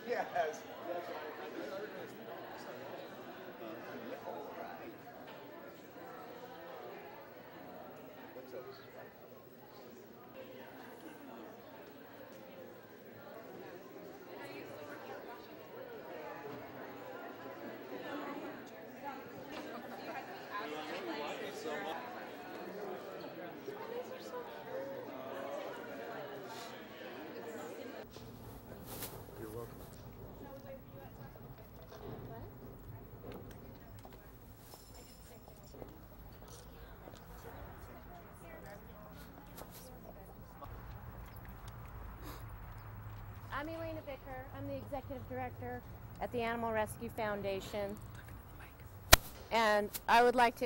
Yes. That's right. All right. What's up? You're welcome. I'm Elena Bicker. I'm the executive director at the Animal Rescue Foundation. And I would like to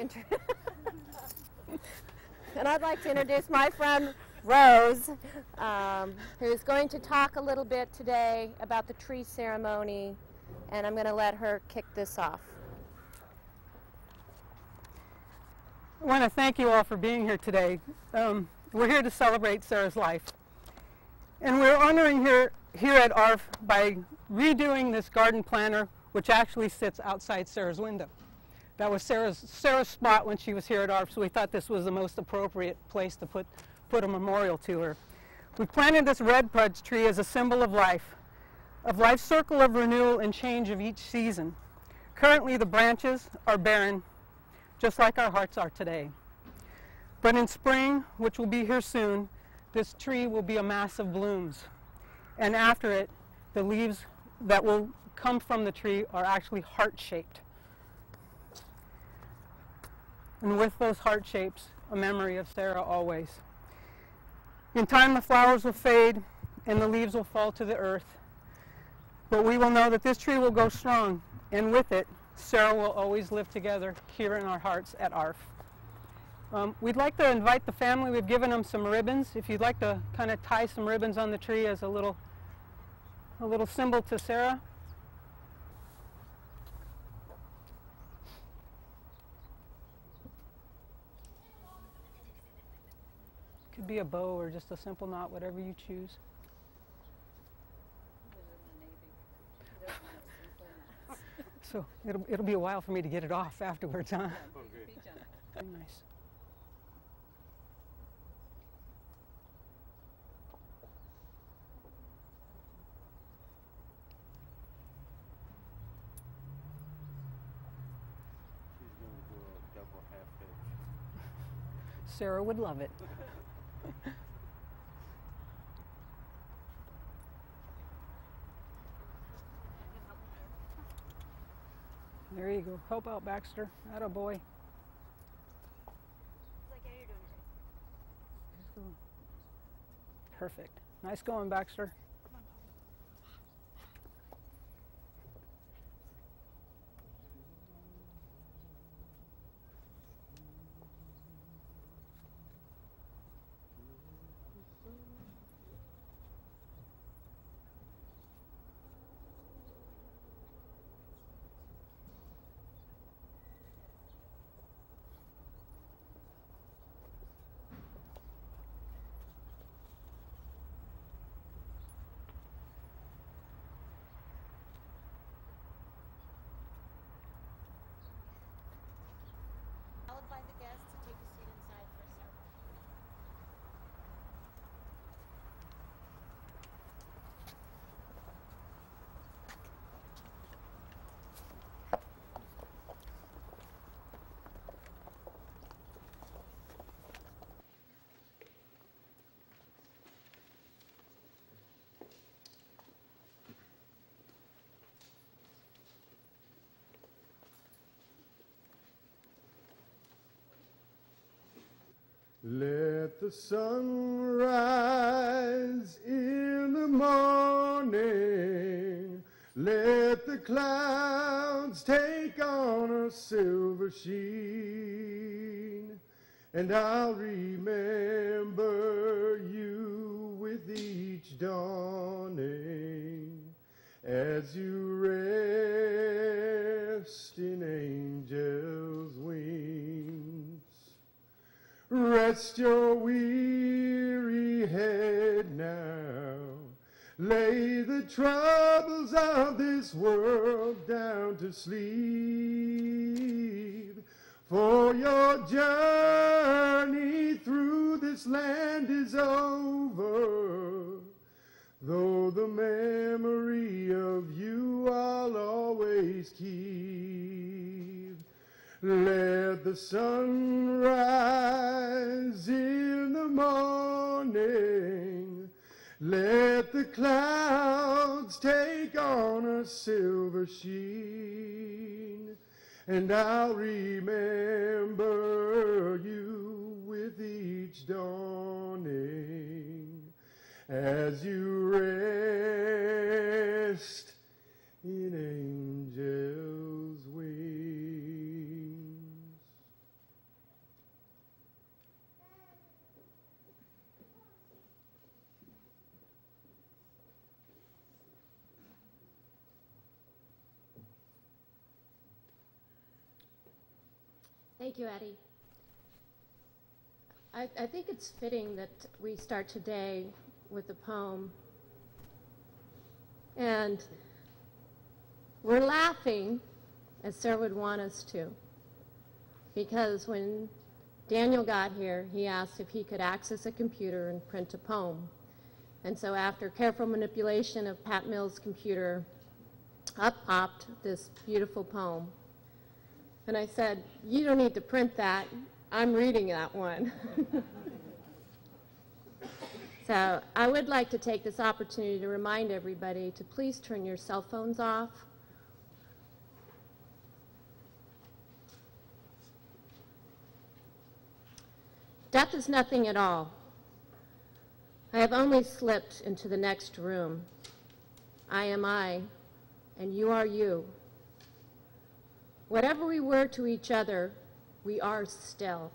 introduce my friend Rose, who is going to talk a little bit today about the tree ceremony, and I'm going to let her kick this off. I want to thank you all for being here today. We're here to celebrate Sarah's life. And we're honoring her here at ARF by redoing this garden planter, which actually sits outside Sarah's window. That was Sarah's spot when she was here at ARF, so we thought this was the most appropriate place to put a memorial to her. We planted this red pudge tree as a symbol of life's circle of renewal and change of each season. Currently the branches are barren, just like our hearts are today. But in spring, which will be here soon, this tree will be a mass of blooms. And after it, the leaves that will come from the tree are actually heart-shaped. And with those heart shapes, a memory of Sarah always. In time, the flowers will fade and the leaves will fall to the earth. But we will know that this tree will go strong, and with it, Sarah will always live together here in our hearts at ARF. We'd like to invite the family. We've given them some ribbons. If you'd like to kind of tie some ribbons on the tree as a little symbol to Sarah. Could be a bow or just a simple knot, whatever you choose. So it'll be a while for me to get it off afterwards, huh? Very nice. She's going to do a double half hitch. Sarah would love it. There you go. Help out, Baxter. Atta boy. Perfect. Nice going, Baxter. Followed by the guests to take a seat inside for a ceremony. Let the sun rise in the morning. Let the clouds take on a silver sheen. And I'll remember you with each dawning as you rest rest your weary head now. Lay the troubles of this world down to sleep. For your journey through this land is over, though the memory of you I'll always keep. Let the sun rise in the morning, let the clouds take on a silver sheen, and I'll remember you with each dawning as you rest in angels' wings. Thank you, Eddie. I think it's fitting that we start today with a poem. And we're laughing, as Sarah would want us to, because when Daniel got here, he asked if he could access a computer and print a poem. And so after careful manipulation of Pat Mill's computer, up popped this beautiful poem. And I said, you don't need to print that. I'm reading that one. So I would like to take this opportunity to remind everybody to please turn your cell phones off. Death is nothing at all. I have only slipped into the next room. I am I, and you are you. Whatever we were to each other, we are still.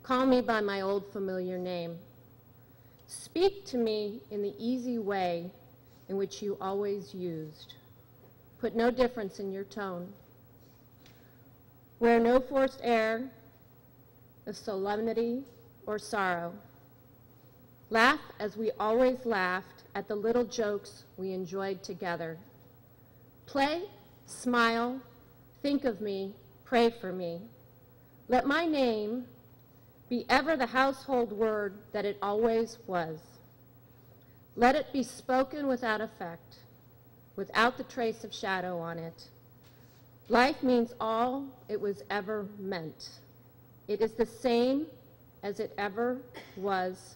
Call me by my old familiar name. Speak to me in the easy way in which you always used. Put no difference in your tone. Wear no forced air of solemnity or sorrow. Laugh as we always laughed at the little jokes we enjoyed together. Play, smile, think of me, pray for me. Let my name be ever the household word that it always was. Let it be spoken without effect, without the trace of shadow on it. Life means all it was ever meant. It is the same as it ever was.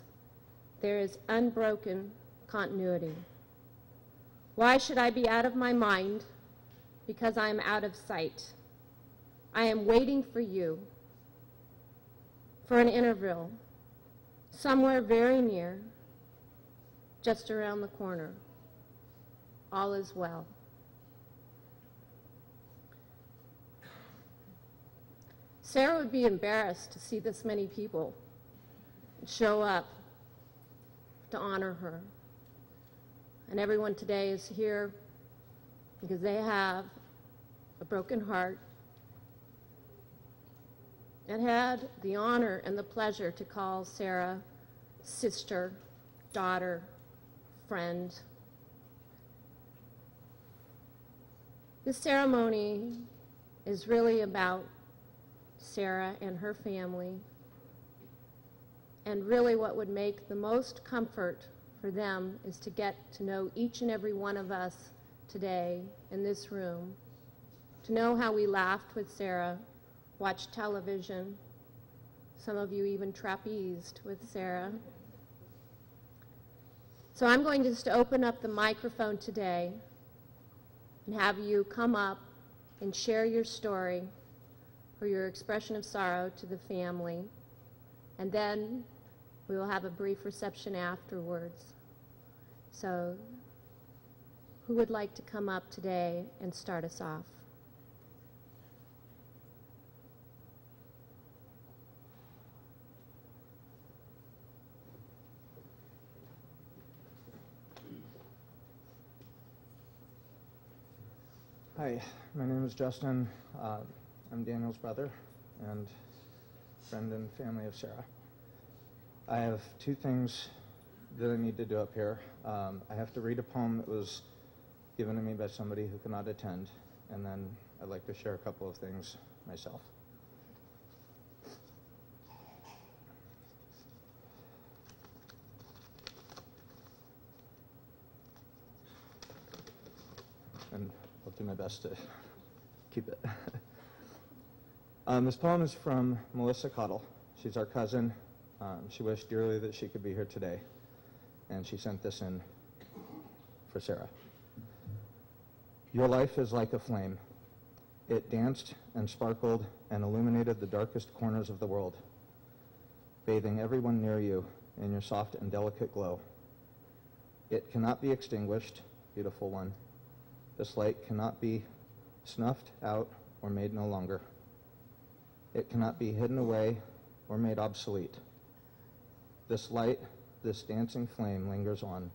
There is unbroken continuity. Why should I be out of my mind? Because I am out of sight. I am waiting for you, for an interval, somewhere very near, just around the corner. All is well. Sarah would be embarrassed to see this many people show up to honor her. And everyone today is here because they have a broken heart and had the honor and the pleasure to call Sarah sister, daughter, friend. This ceremony is really about Sarah and her family, and really what would make the most comfort for them is to get to know each and every one of us today in this room, to know how we laughed with Sarah, watched television, some of you even trapezed with Sarah. So I'm going just to open up the microphone today and have you come up and share your story or your expression of sorrow to the family, and then we will have a brief reception afterwards. So who would like to come up today and start us off? Hi, my name is Justin. I'm Daniel's brother, and friend and family of Sarah. I have two things that I need to do up here. I have to read a poem that was given to me by somebody who could not attend, and then I'd like to share a couple of things myself. And I'll do my best to keep it. This poem is from Melissa Cottle. She's our cousin. She wished dearly that she could be here today, and she sent this in for Sarah. Your life is like a flame. It danced and sparkled and illuminated the darkest corners of the world, bathing everyone near you in your soft and delicate glow. It cannot be extinguished, beautiful one. This light cannot be snuffed out or made no longer. It cannot be hidden away or made obsolete. This light, this dancing flame lingers on.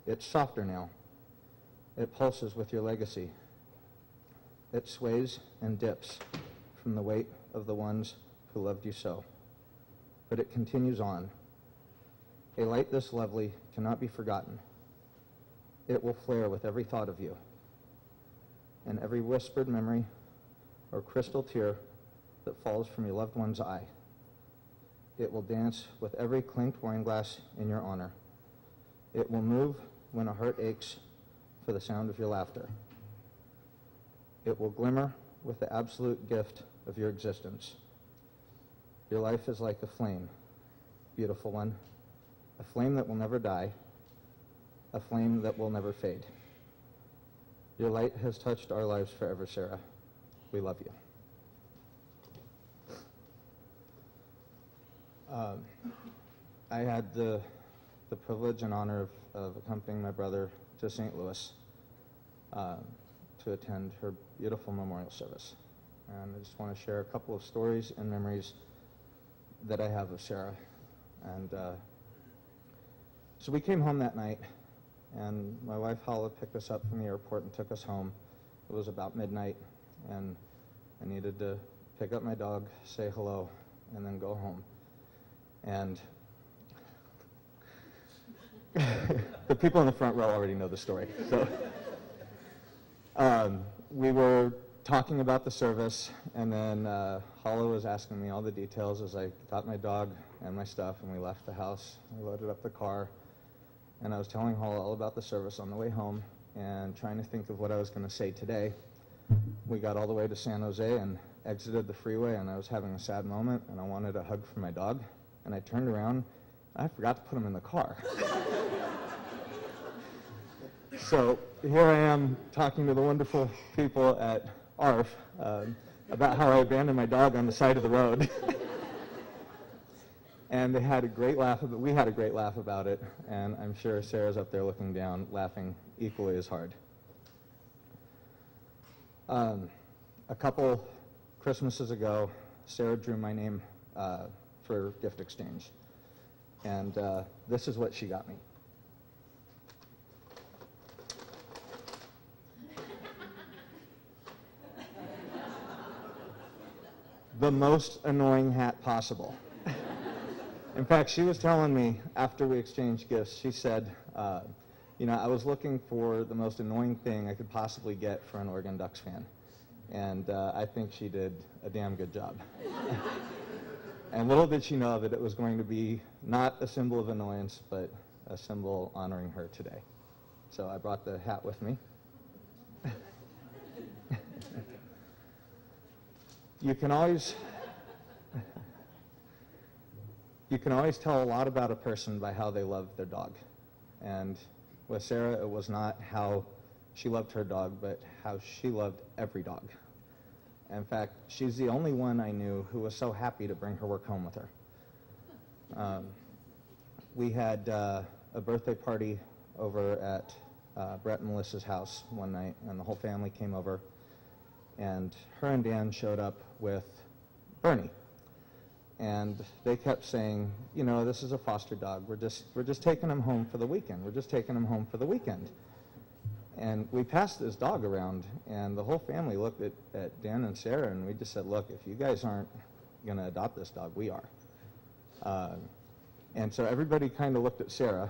It's softer now. It pulses with your legacy. It sways and dips from the weight of the ones who loved you so. But it continues on. A light this lovely cannot be forgotten. It will flare with every thought of you, and every whispered memory or crystal tear that falls from your loved one's eye. It will dance with every clinked wine glass in your honor. It will move when a heart aches for the sound of your laughter. It will glimmer with the absolute gift of your existence. Your life is like a flame, beautiful one, a flame that will never die, a flame that will never fade. Your light has touched our lives forever, Sarah. We love you. I had the privilege and honor of accompanying my brother to St. Louis to attend her beautiful memorial service. And I just want to share a couple of stories and memories that I have of Sarah. And so we came home that night, and my wife Hala picked us up from the airport and took us home. It was about midnight, and I needed to pick up my dog, say hello, and then go home. And the people in the front row already know the story. So we were talking about the service, and then Hala was asking me all the details as I got my dog and my stuff, and we left the house. We loaded up the car, and I was telling Hala all about the service on the way home and trying to think of what I was going to say today. We got all the way to San Jose and exited the freeway, and I was having a sad moment, and I wanted a hug from my dog. And I turned around, and I forgot to put him in the car. So here I am talking to the wonderful people at ARF about how I abandoned my dog on the side of the road. And they had a great laugh about it. We had a great laugh about it, and I'm sure Sarah's up there looking down, laughing equally as hard. A couple Christmases ago, Sarah drew my name for gift exchange. And this is what she got me. The most annoying hat possible. In fact, she was telling me after we exchanged gifts, she said, you know, I was looking for the most annoying thing I could possibly get for an Oregon Ducks fan. And I think she did a damn good job. And little did she know that it was going to be not a symbol of annoyance, but a symbol honoring her today. So I brought the hat with me. You can always tell a lot about a person by how they love their dog. And with Sarah, it was not how she loved her dog, but how she loved every dog. In fact, she's the only one I knew who was so happy to bring her work home with her. We had a birthday party over at Brett and Melissa's house one night, and the whole family came over. And her and Dan showed up with Bernie. And they kept saying, you know, this is a foster dog. We're just taking him home for the weekend. We're just taking him home for the weekend. And we passed this dog around, and the whole family looked at Dan and Sarah, and we just said, look, if you guys aren't going to adopt this dog. We are. And so everybody kind of looked at Sarah,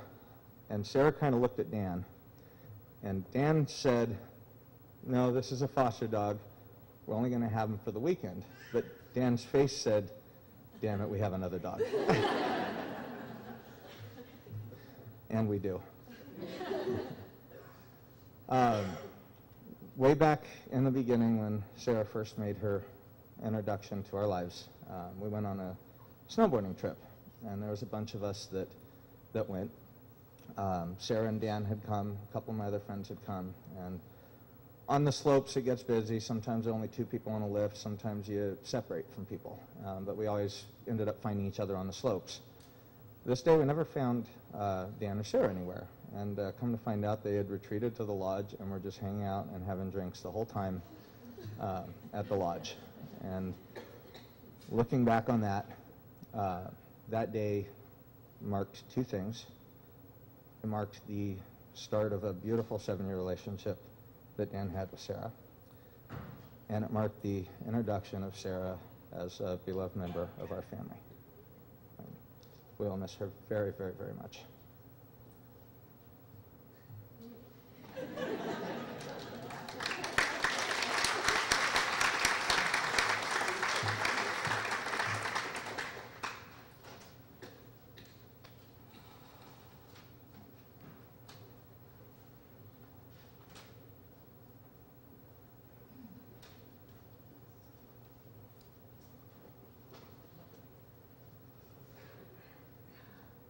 and Sarah kind of looked at Dan. And Dan said, no, this is a foster dog. We're only going to have him for the weekend. But Dan's face said, damn it, we have another dog. And we do. Way back in the beginning when Sarah first made her introduction to our lives, we went on a snowboarding trip. And there was a bunch of us that went. Sarah and Dan had come, a couple of my other friends had come, and on the slopes it gets busy. Sometimes there are only 2 people on a lift, sometimes you separate from people, but we always ended up finding each other on the slopes. This day we never found Dan or Sarah anywhere, and come to find out they had retreated to the lodge and were just hanging out and having drinks the whole time at the lodge. And looking back on that, that day marked 2 things. It marked the start of a beautiful 7-year relationship that Dan had with Sarah. And it marked the introduction of Sarah as a beloved member of our family. And we will miss her very, very, very much.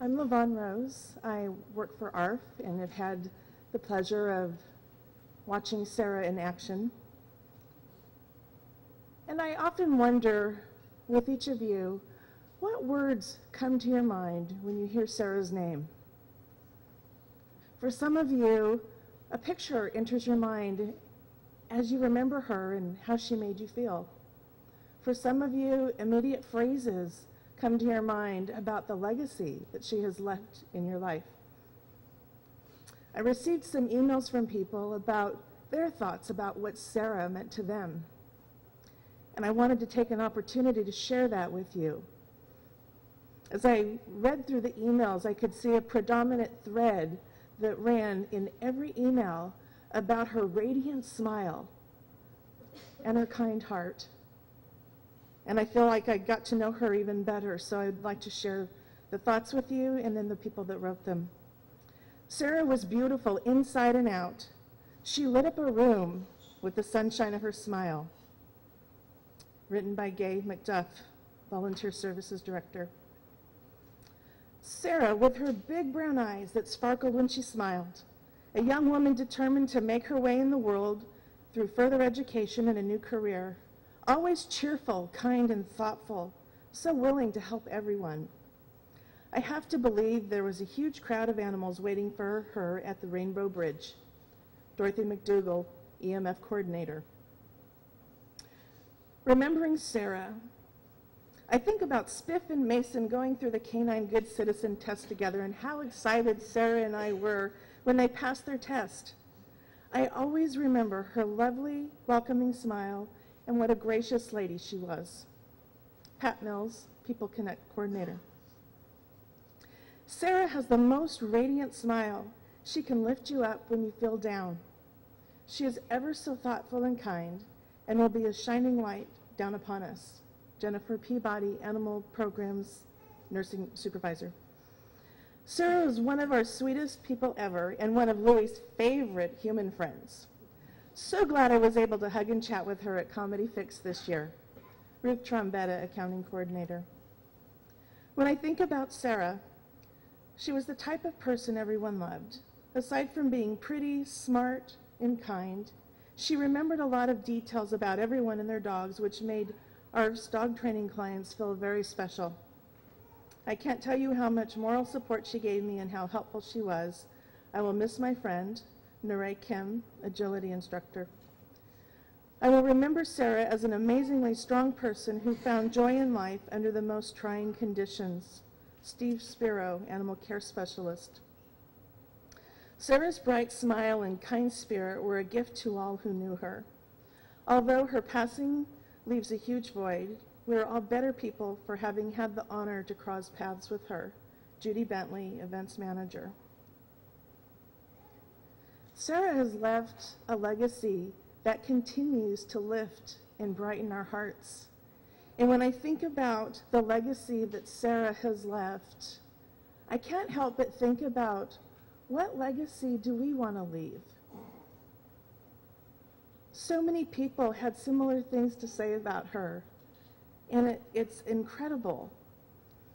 I'm LaVon Rose. I work for ARF and have had the pleasure of watching Sarah in action. And I often wonder with each of you, what words come to your mind when you hear Sarah's name? For some of you, a picture enters your mind as you remember her and how she made you feel. For some of you, immediate phrases come to your mind about the legacy that she has left in your life. I received some emails from people about their thoughts about what Sarah meant to them. And I wanted to take an opportunity to share that with you. As I read through the emails, I could see a predominant thread that ran in every email about her radiant smile and her kind heart. And I feel like I got to know her even better, so I'd like to share the thoughts with you and then the people that wrote them. Sarah was beautiful inside and out. She lit up a room with the sunshine of her smile. Written by Gay McDuff, Volunteer Services Director. Sarah, with her big brown eyes that sparkled when she smiled, a young woman determined to make her way in the world through further education and a new career. Always cheerful, kind, and thoughtful, so willing to help everyone. I have to believe there was a huge crowd of animals waiting for her at the Rainbow Bridge. Dorothy McDougall, EMF coordinator. Remembering Sarah, I think about Spiff and Mason going through the Canine Good Citizen test together and how excited Sarah and I were when they passed their test. I always remember her lovely, welcoming smile and what a gracious lady she was. Pat Mills, People Connect coordinator. Sarah has the most radiant smile. She can lift you up when you feel down. She is ever so thoughtful and kind and will be a shining light down upon us. Jennifer Peabody, Animal Programs Nursing Supervisor. Sarah is one of our sweetest people ever and one of Louie's favorite human friends. So glad I was able to hug and chat with her at Comedy Fix this year. Ruth Trombetta, Accounting Coordinator. When I think about Sarah, she was the type of person everyone loved. Aside from being pretty, smart, and kind, she remembered a lot of details about everyone and their dogs, which made our dog training clients feel very special. I can't tell you how much moral support she gave me and how helpful she was. I will miss my friend, Naray Kim, agility instructor. I will remember Sarah as an amazingly strong person who found joy in life under the most trying conditions. Steve Spiro, animal care specialist. Sarah's bright smile and kind spirit were a gift to all who knew her. Although her passing leaves a huge void, We're all better people for having had the honor to cross paths with her. Judy Bentley, Events Manager. Sarah has left a legacy that continues to lift and brighten our hearts. And when I think about the legacy that Sarah has left, I can't help but think about, what legacy do we want to leave? So many people had similar things to say about her, and it's incredible.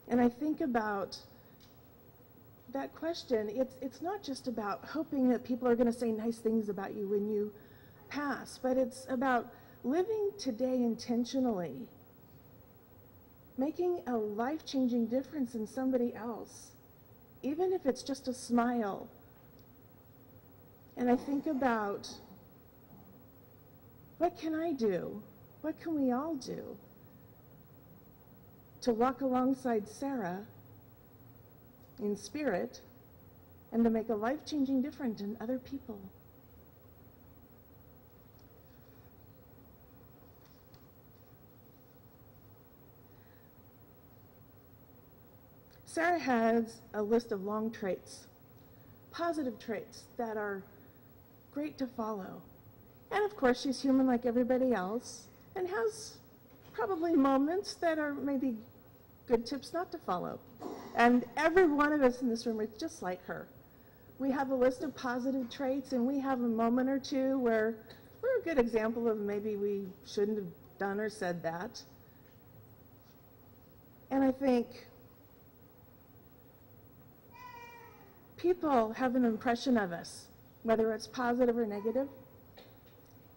And I think about that question. It's not just about hoping that people are going to say nice things about you when you pass, but it's about living today intentionally, making a life-changing difference in somebody else, even if it's just a smile. And I think about, what can I do? What can we all do to walk alongside Sarah in spirit and to make a life-changing difference in other people? Sarah has a list of long traits, positive traits that are great to follow. And of course, she's human like everybody else and has probably moments that are maybe good tips not to follow. And every one of us in this room is just like her. We have a list of positive traits, and we have a moment or two where we're a good example of maybe we shouldn't have done or said that. And I think people have an impression of us, whether it's positive or negative,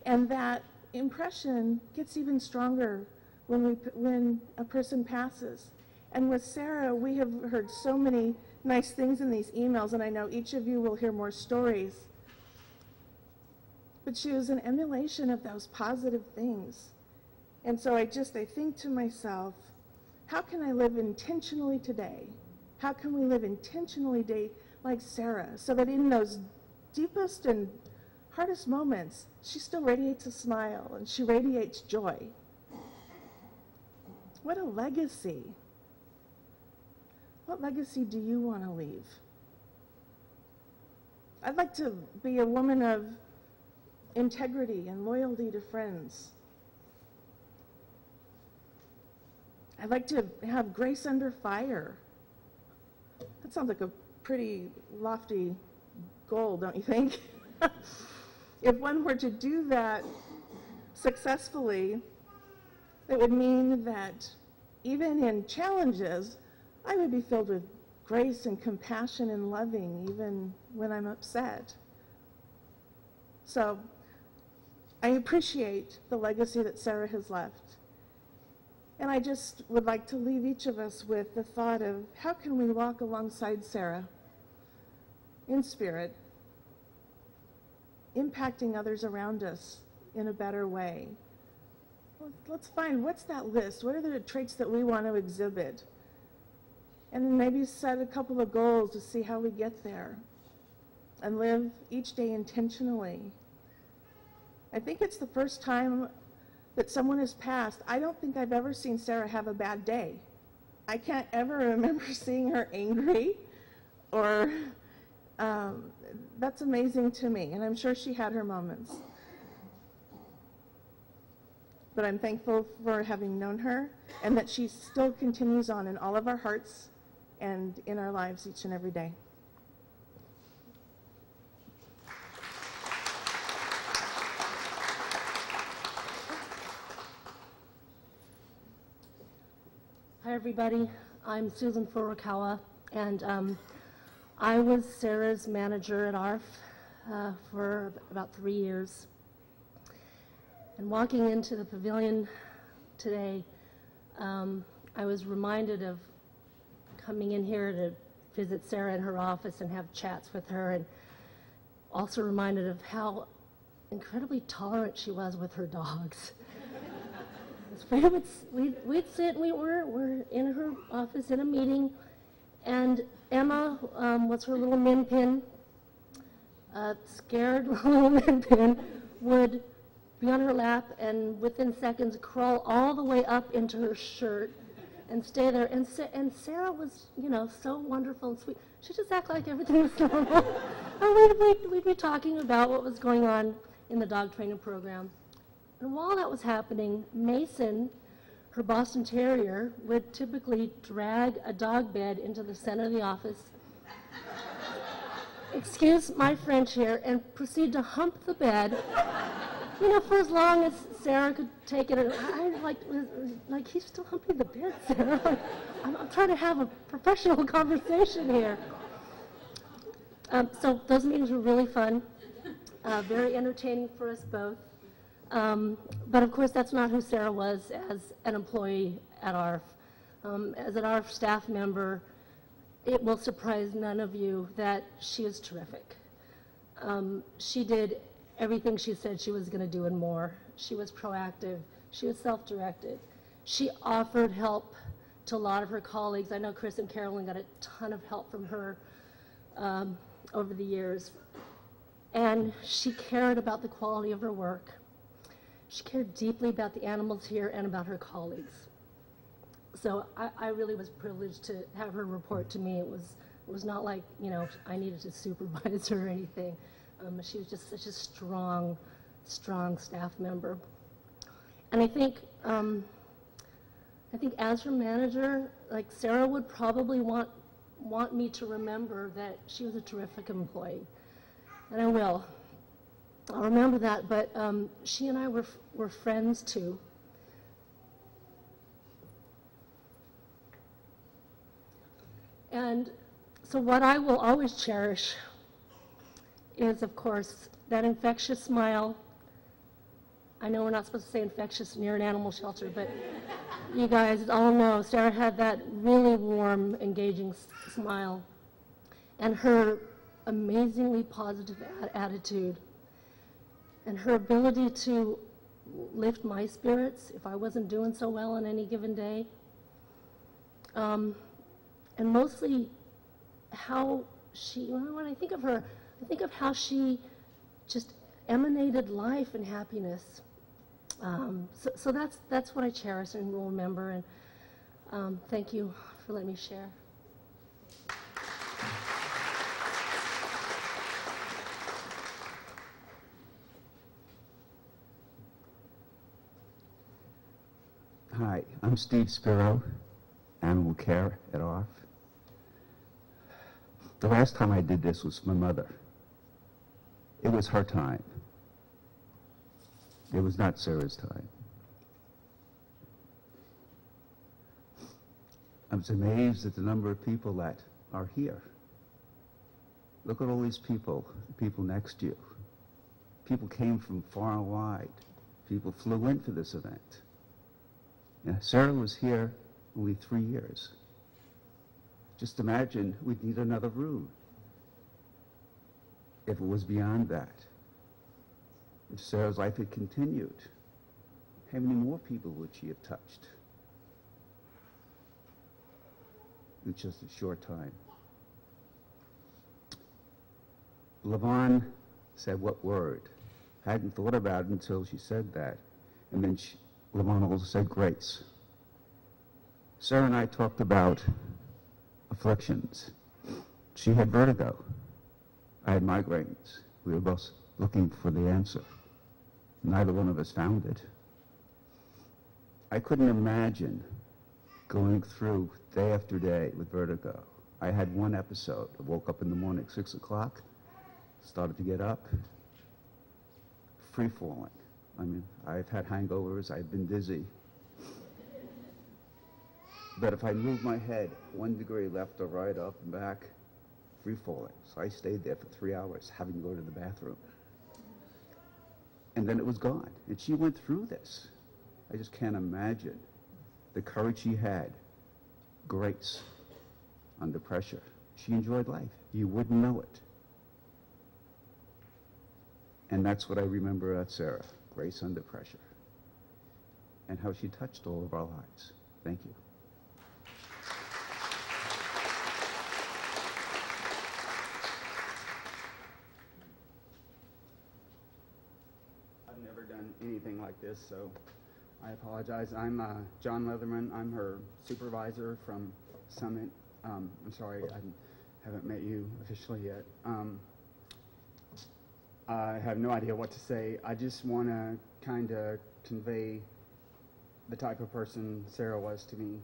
and that impression gets even stronger when a person passes. And with Sarah, we have heard so many nice things in these emails, and I know each of you will hear more stories. But she was an emulation of those positive things. And so I think to myself, how can I live intentionally today? How can we live intentionally today like Sarah, so that in those deepest and hardest moments, she still radiates a smile and she radiates joy? What a legacy. What legacy do you want to leave? I'd like to be a woman of integrity and loyalty to friends. I'd like to have grace under fire. That sounds like a pretty lofty goal, don't you think? If one were to do that successfully, it would mean that even in challenges, I would be filled with grace and compassion and loving, even when I'm upset. So I appreciate the legacy that Sarah has left. And I just would like to leave each of us with the thought of, how can we walk alongside Sarah in spirit, impacting others around us in a better way? Let's find, what's that list? What are the traits that we want to exhibit? And then maybe set a couple of goals to see how we get there and live each day intentionally. I think it's the first time that someone has passed. I don't think I've ever seen Sarah have a bad day. I can't ever remember seeing her angry, or that's amazing to me, and I'm sure she had her moments. But I'm thankful for having known her, and that she still continues on in all of our hearts and in our lives each and every day. Hi everybody, I'm Susan Furukawa, and I was Sarah's manager at ARF for about 3 years. And walking into the pavilion today, I was reminded of coming in here to visit Sarah in her office and have chats with her, and also reminded of how incredibly tolerant she was with her dogs. We'd sit, we're in her office in a meeting, and Emma, what's her little min pin, scared little min pin, would be on her lap, and within seconds crawl all the way up into her shirt and stay there. And Sarah was, you know, so wonderful and sweet. She just acted like everything was normal. And we'd be talking about what was going on in the dog training program. And while that was happening, Mason, her Boston Terrier, would typically drag a dog bed into the center of the office, excuse my French here, and proceed to hump the bed, you know, for as long as Sarah could take it. And I like, he's still humping the bed, Sarah. I'm trying to have a professional conversation here. So those meetings were really fun, very entertaining for us both. But of course, that's not who Sarah was as an employee at ARF. As an ARF staff member, it will surprise none of you that she is terrific. She did everything she said she was going to do and more. She was proactive. She was self-directed. She offered help to a lot of her colleagues. I know Chris and Carolyn got a ton of help from her over the years. And she cared about the quality of her work. She cared deeply about the animals here and about her colleagues. So I really was privileged to have her report to me. It was not like, you know, I needed to supervise her or anything. She was just such a strong staff member. And I think as her manager, like, Sarah would probably want me to remember that she was a terrific employee. And I will. I'll remember that, but she and I were friends too. And so what I will always cherish is, of course, that infectious smile. I know we're not supposed to say infectious near an animal shelter, but you guys all know Sarah had that really warm, engaging smile, and her amazingly positive attitude, and her ability to lift my spirits if I wasn't doing so well on any given day. And mostly how she, when I think of her, I think of how she just emanated life and happiness. So that's what I cherish and will remember, and thank you for letting me share. Hi, I'm Steve Spiro, Animal Care at ARF. The last time I did this was for my mother. It was her time. It was not Sarah's time. I was amazed at the number of people that are here. Look at all these people, the people next to you. People came from far and wide. People flew in for this event. Yeah, Sarah was here only 3 years. Just imagine we'd need another room if it was beyond that. If Sarah's life had continued, how many more people would she have touched in just a short time? LaVon said what word? Hadn't thought about it until she said that. And then LaVon also said grace. Sarah and I talked about afflictions. She had vertigo. I had migraines. We were both looking for the answer. Neither one of us found it. I couldn't imagine going through day after day with vertigo. I had one episode. I woke up in the morning at 6 o'clock, started to get up, free falling. I mean, I've had hangovers, I've been dizzy. But if I moved my head 1 degree left or right, up and back, free falling. So I stayed there for 3 hours, having to go to the bathroom. And then it was gone. And she went through this. I just can't imagine the courage she had, grace under pressure. She enjoyed life. You wouldn't know it. And that's what I remember about Sarah, grace under pressure, and how she touched all of our lives. Thank you. I've never done anything like this, so I apologize. I'm John Leatherman. I'm her supervisor from Summit. I'm sorry, I haven't met you officially yet. I have no idea what to say. I just want to kind of convey the type of person Sarah was to me.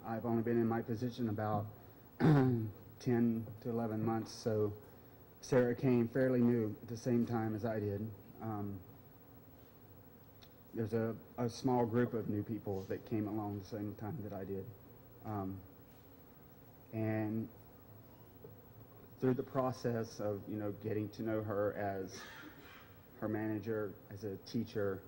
I've only been in my position about 10 to 11 months, so Sarah came fairly new at the same time as I did. There's a small group of new people that came along the same time that I did. And through the process of, you know, getting to know her as her manager, as a teacher,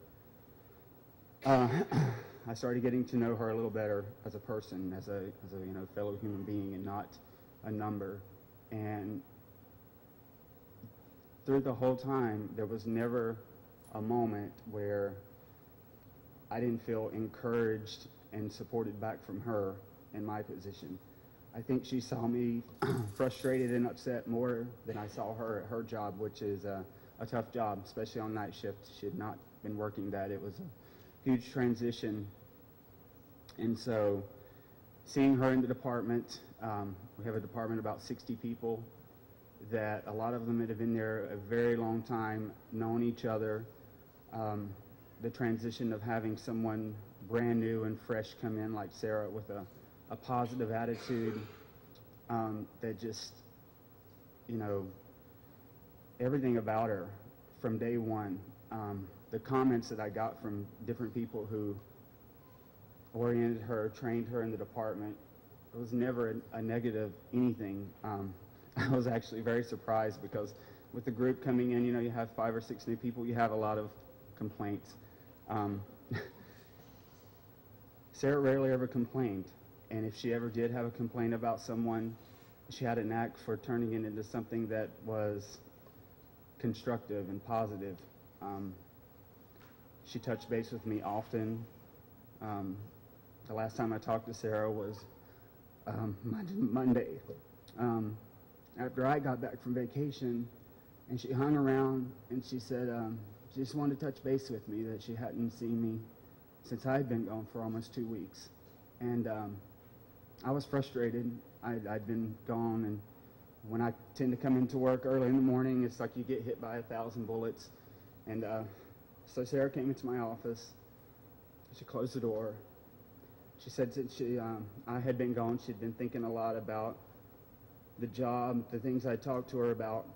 I started getting to know her a little better as a person, as a you know, fellow human being and not a number. And through the whole time, there was never a moment where I didn't feel encouraged and supported back from her in my position. I think she saw me frustrated and upset more than I saw her at her job, which is a tough job, especially on night shift. She had not been working that. It was a huge transition. And so seeing her in the department, we have a department of about 60 people that a lot of them that have been there a very long time, known each other. The transition of having someone brand new and fresh come in like Sarah with a positive attitude that just, you know, everything about her from day one. The comments that I got from different people who oriented her, trained her in the department, it was never a negative anything. I was actually very surprised because with the group coming in, you know, you have 5 or 6 new people, you have a lot of complaints. Sarah rarely ever complained, and if she ever did have a complaint about someone, she had a knack for turning it into something that was constructive and positive. She touched base with me often. The last time I talked to Sarah was Monday. After I got back from vacation, and she hung around and she said she just wanted to touch base with me, that she hadn't seen me since I had been gone for almost 2 weeks. And I was frustrated. I'd been gone, and when I tend to come into work early in the morning, it's like you get hit by 1,000 bullets. And so Sarah came into my office. She closed the door. She said since I had been gone, she'd been thinking a lot about the job, the things I talked to her about,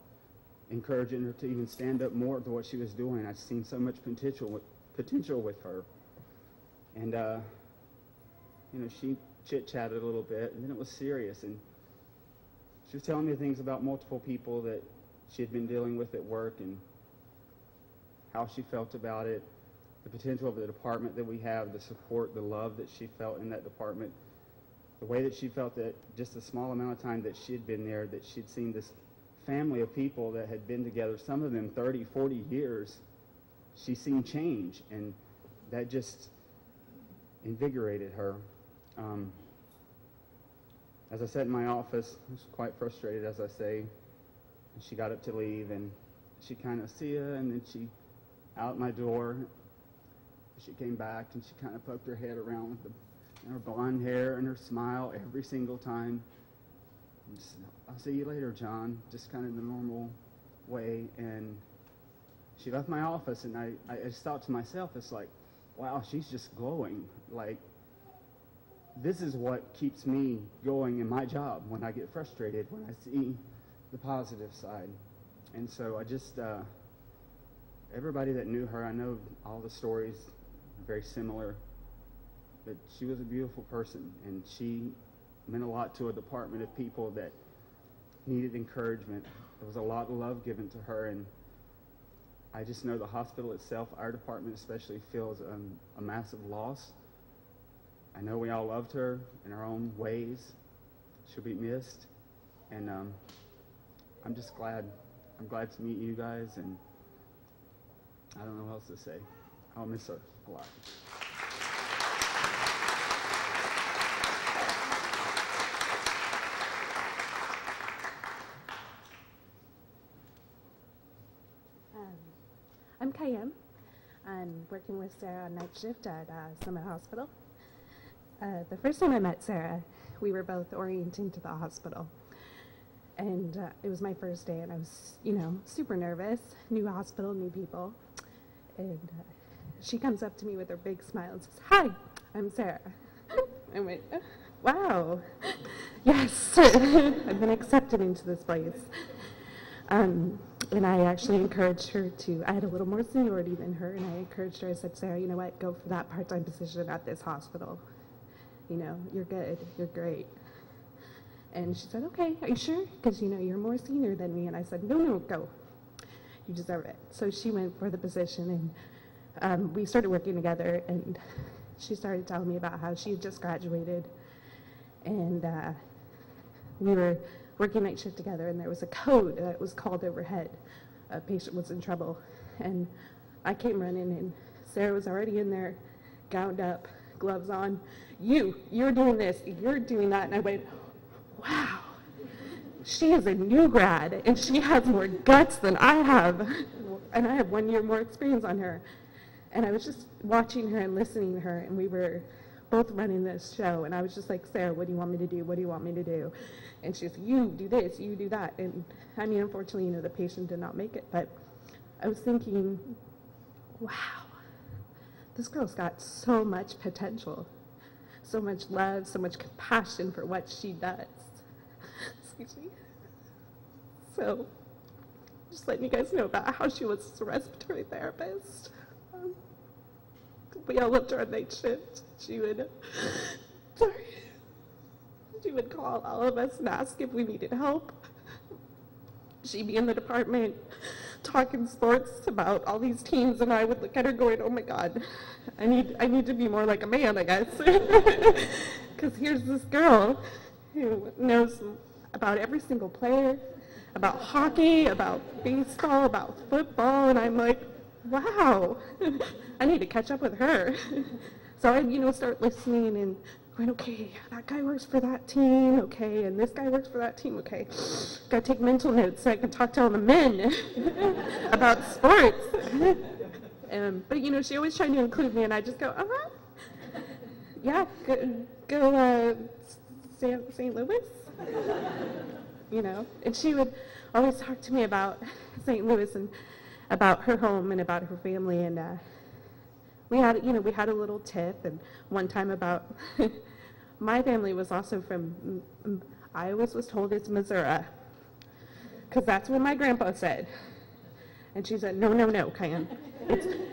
encouraging her to even stand up more to what she was doing. I'd seen so much potential with her. And, you know, she chit-chatted a little bit, and then it was serious. And she was telling me things about multiple people that she had been dealing with at work and how she felt about it, the potential of the department that we have, the support, the love that she felt in that department, the way that she felt that just a small amount of time that she had been there, that she'd seen this family of people that had been together, some of them 30, 40 years, she'd seen change, and that just invigorated her. As I sat in my office, I was quite frustrated, as I say, and she got up to leave, and she kind of see ya, and then she out my door. She came back, and she kind of poked her head around with her blonde hair and her smile every single time. And just, I'll see you later, John, just kind of the normal way. And she left my office, and I just thought to myself, it's like, wow, she's just glowing. Like, this is what keeps me going in my job when I get frustrated, when I see the positive side. And so I just, everybody that knew her, I know all the stories are very similar, but she was a beautiful person, and she meant a lot to a department of people that needed encouragement. There was a lot of love given to her, and I just know the hospital itself, our department especially, feels a massive loss. I know we all loved her in our own ways. She'll be missed, and I'm just glad. I'm glad to meet you guys, and I don't know what else to say. I'll miss her a lot. I'm Kayem. I'm working with Sarah on night shift at Summit Hospital. The first time I met Sarah, we were both orienting to the hospital. And it was my first day, and I was, super nervous. New hospital, new people. And she comes up to me with her big smile and says, "Hi, I'm Sarah." I went, "Wow, yes, I've been accepted into this place." And I actually encouraged her to, I had a little more seniority than her, and I encouraged her, I said, "Sarah, you know what, go for that part-time position at this hospital. You're good, you're great." And she said, "Okay, are you sure? Because, you're more senior than me." And I said, no, go. You deserve it." So she went for the position, and we started working together, and she started telling me about how she had just graduated, and we were working night shift together, and there was a code that was called overhead. A patient was in trouble, and I came running, and Sarah was already in there, gowned up, gloves on. You're doing this, you're doing that." And I went, wow, she is a new grad, and she has more guts than I have, and I have 1 year more experience on her. And I was just watching her and listening to her, and we were both running this show, and I was just like, "Sarah, what do you want me to do? What do you want me to do?" And she's, "You do this, you do that." And I mean, unfortunately, the patient did not make it, but I was thinking, wow, this girl's got so much potential, so much love, so much compassion for what she does. Excuse me. So, just letting you guys know about how she was a respiratory therapist. We all loved her on night shift. She would call all of us and ask if we needed help. She'd be in the department talking sports about all these teams, and I would look at her going, "Oh my God, I need to be more like a man, I guess." Because here's this girl who knows about every single player, about hockey, about baseball, about football, and I'm like, wow, I need to catch up with her. So I, start listening and going, okay, that guy works for that team, okay, and this guy works for that team, okay. Gotta take mental notes so I can talk to all the men about sports. But she always tried to include me, and I just go, yeah, go St. Louis, And she would always talk to me about St. Louis and about her home and about her family, and we had a little tip, and one time about my family was also from, I always was told it's Missouri, because that's what my grandpa said. And she said, no, Cayenne,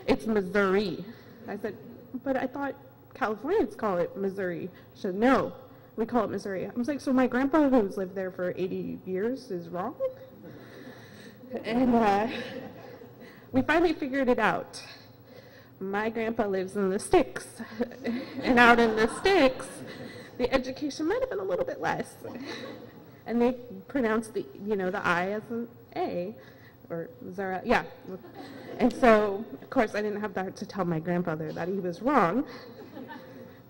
it's Missouri. I said, but I thought Californians call it Missouri. She said, no, we call it Missouri. I was like, so my grandpa, who's lived there for 80 years, is wrong? And we finally figured it out. My grandpa lives in the sticks, and out in the sticks, the education might have been a little bit less. And they pronounced the I as an A, or Zara, yeah. And so, of course, I didn't have the heart to tell my grandfather that he was wrong.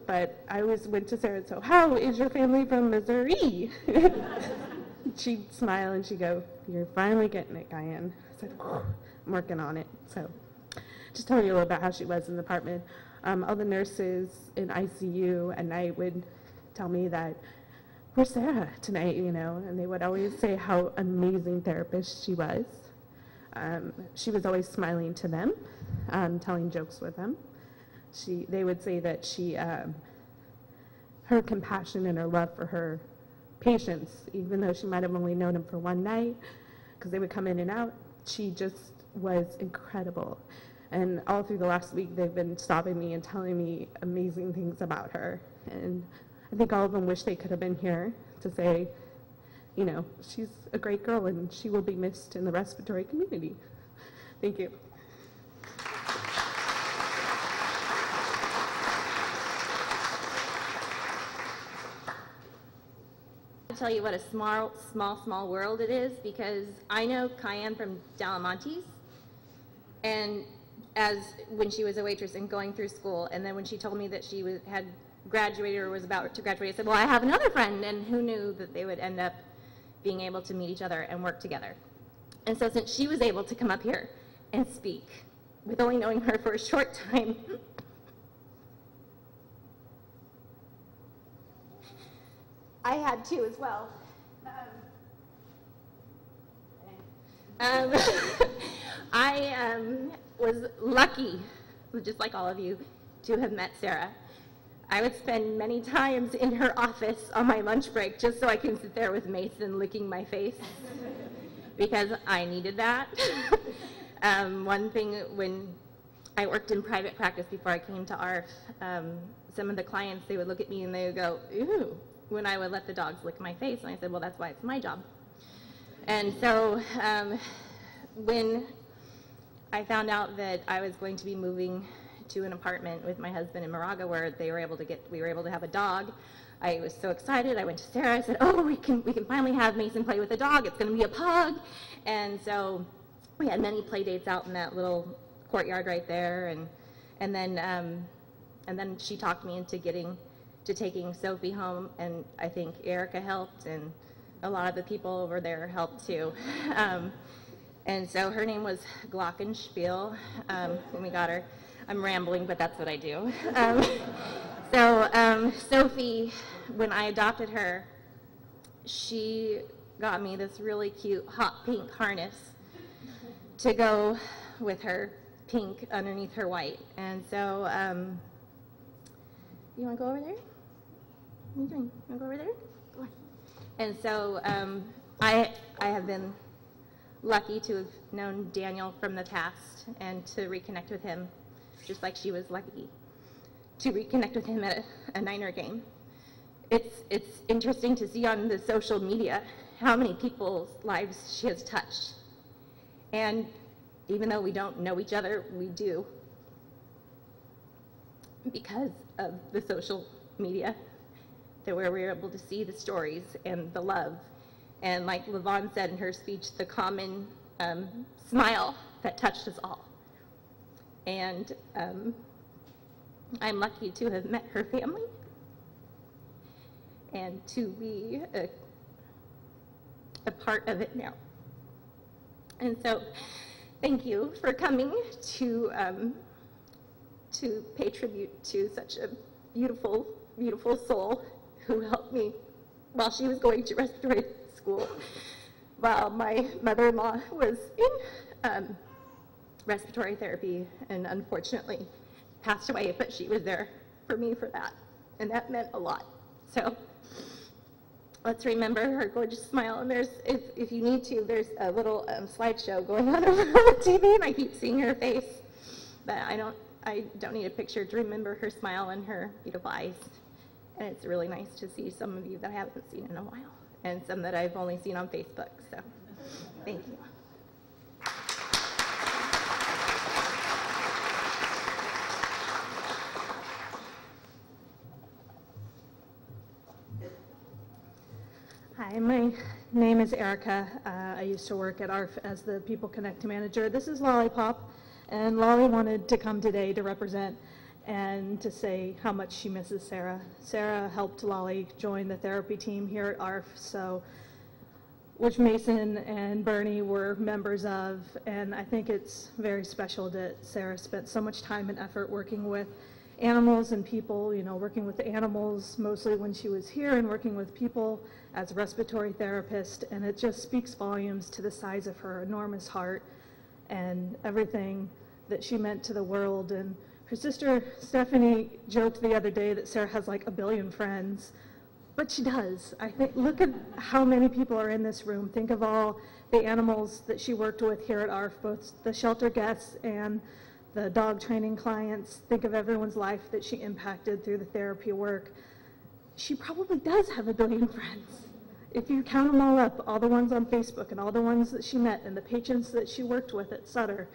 But I always went to Sarah and said, "How is your family from Missouri?" She'd smile and she'd go, "You're finally getting it, Cayenne." I said, "I'm working on it." So, just telling you a little about how she was in the department. All the nurses in ICU at night would tell me that, "Where's Sarah tonight?" And they would always say how amazing therapist she was. She was always smiling to them, telling jokes with them. They would say that her compassion and her love for her patients, even though she might have only known them for one night, because they would come in and out, she just was incredible. And all through the last week, they've been stopping me and telling me amazing things about her. And I think all of them wish they could have been here to say, she's a great girl and she will be missed in the respiratory community. Thank you. Tell you what a small world it is, because I know Cayenne from Delamonte's, and when she was a waitress and going through school, and then when she told me that she had graduated or was about to graduate, I said, well, I have another friend, and who knew that they would end up being able to meet each other and work together. And so since she was able to come up here and speak, with only knowing her for a short time. I had to as well. I was lucky, just like all of you, to have met Sarah. I would spend many times in her office on my lunch break just so I can sit there with Mason licking my face because I needed that. One thing, when I worked in private practice before I came to ARF, some of the clients, they would look at me and they would go, "Ooh," when I would let the dogs lick my face. And I said, well, that's why it's my job. And so when I found out that I was going to be moving to an apartment with my husband in Moraga where we were able to have a dog, I was so excited. I went to Sarah. I said, "Oh, we can finally have Mason play with a dog. It's going to be a pug." And so we had many play dates out in that little courtyard right there. And then she talked me into taking Sophie home, and I think Erica helped, and a lot of the people over there helped too. And so her name was Glockenspiel when we got her. I'm rambling, but that's what I do. Sophie, when I adopted her, she got me this really cute hot pink harness to go with her pink underneath her white. And so, you want to go over there? What are you doing? You want to go over there? Go on. And so I have been lucky to have known Daniel from the past and to reconnect with him, just like she was lucky to reconnect with him at a Niner game. It's interesting to see on the social media how many people's lives she has touched. And even though we don't know each other, we do, because of the social media, that where we're able to see the stories and the love. And like LaVon said in her speech, the common smile that touched us all. And I'm lucky to have met her family and to be a part of it now. And so thank you for coming to pay tribute to such a beautiful, beautiful soul who helped me while she was going to respiratory school, while my mother-in-law was in respiratory therapy and unfortunately passed away, but she was there for me for that, and that meant a lot. So let's remember her gorgeous smile. And there's, if you need to, there's a little slideshow going on over on the TV, and I keep seeing her face, but I don't need a picture to remember her smile and her beautiful eyes. And it's really nice to see some of you that I haven't seen in a while, and some that I've only seen on Facebook. So thank you. Hi, my name is Erica. I used to work at ARF as the People Connect manager. This is Lollipop, and Lolly wanted to come today to represent and to say how much she misses Sarah. Sarah helped Lolly join the therapy team here at ARF, which Mason and Bernie were members of, and I think it's very special that Sarah spent so much time and effort working with animals and people, working with the animals mostly when she was here, and working with people as a respiratory therapist, and it just speaks volumes to the size of her enormous heart and everything that she meant to the world. And her sister Stephanie joked the other day that Sarah has like a billion friends, but she does. I think, look at how many people are in this room. Think of all the animals that she worked with here at ARF, both the shelter guests and the dog training clients. Think of everyone's life that she impacted through the therapy work. She probably does have a billion friends. If you count them all up, all the ones on Facebook and all the ones that she met and the patients that she worked with at Sutter,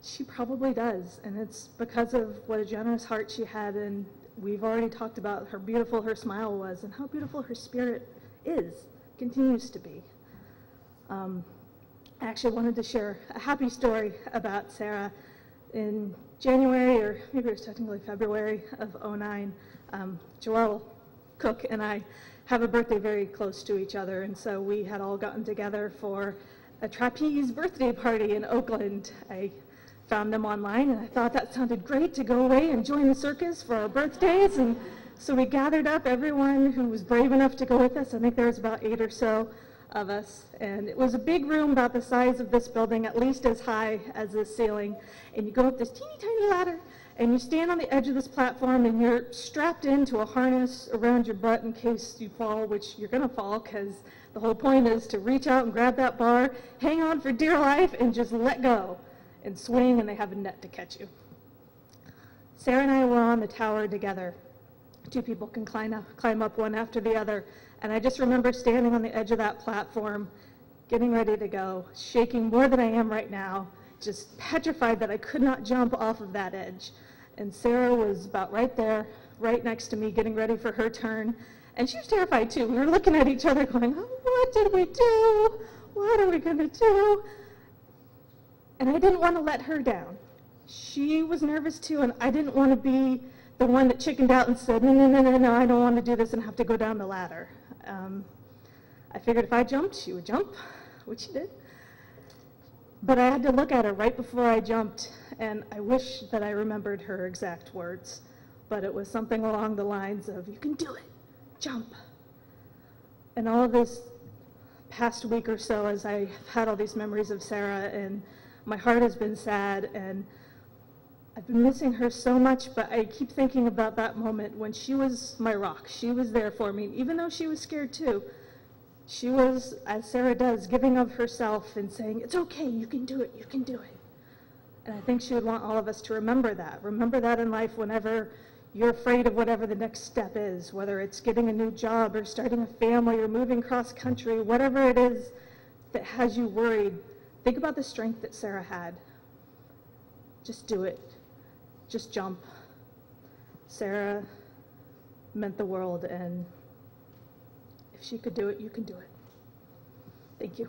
she probably does. And it's because of what a generous heart she had. And we've already talked about how beautiful her smile was and how beautiful her spirit is, continues to be. I actually wanted to share a happy story about Sarah. In January, or maybe it was technically February of '09, Joelle Cook and I have a birthday very close to each other, and so we had all gotten together for a trapeze birthday party in Oakland. I found them online, and I thought that sounded great to go away and join the circus for our birthdays. And so we gathered up everyone who was brave enough to go with us. I think there was about 8 or so of us. And it was a big room about the size of this building, at least as high as this ceiling. And you go up this teeny tiny ladder, and you stand on the edge of this platform, and you're strapped into a harness around your butt in case you fall, which you're going to fall, because the whole point is to reach out and grab that bar, hang on for dear life, and just let go and swing, and they have a net to catch you. Sarah and I were on the tower together. 2 people can climb up one after the other. And I just remember standing on the edge of that platform, getting ready to go, shaking more than I am right now, just petrified that I could not jump off of that edge. And Sarah was about right there, right next to me, getting ready for her turn. And she was terrified too. We were looking at each other going, oh, what did we do? What are we going to do? And I didn't want to let her down. She was nervous too, and I didn't want to be the one that chickened out and said, no, I don't want to do this and have to go down the ladder. I figured if I jumped, she would jump, which she did. But I had to look at her right before I jumped, and I wish that I remembered her exact words. But it was something along the lines of, you can do it, jump. And all of this past week or so, as I've had all these memories of Sarah, and my heart has been sad, and I've been missing her so much, but I keep thinking about that moment when she was my rock. She was there for me, even though she was scared too. She was, as Sarah does, giving of herself and saying, it's okay, you can do it, you can do it. And I think she would want all of us to remember that. Remember that in life whenever you're afraid of whatever the next step is, whether it's getting a new job or starting a family or moving cross country, whatever it is that has you worried, think about the strength that Sarah had. Just do it. Just jump. Sarah meant the world, and if she could do it, you can do it. Thank you.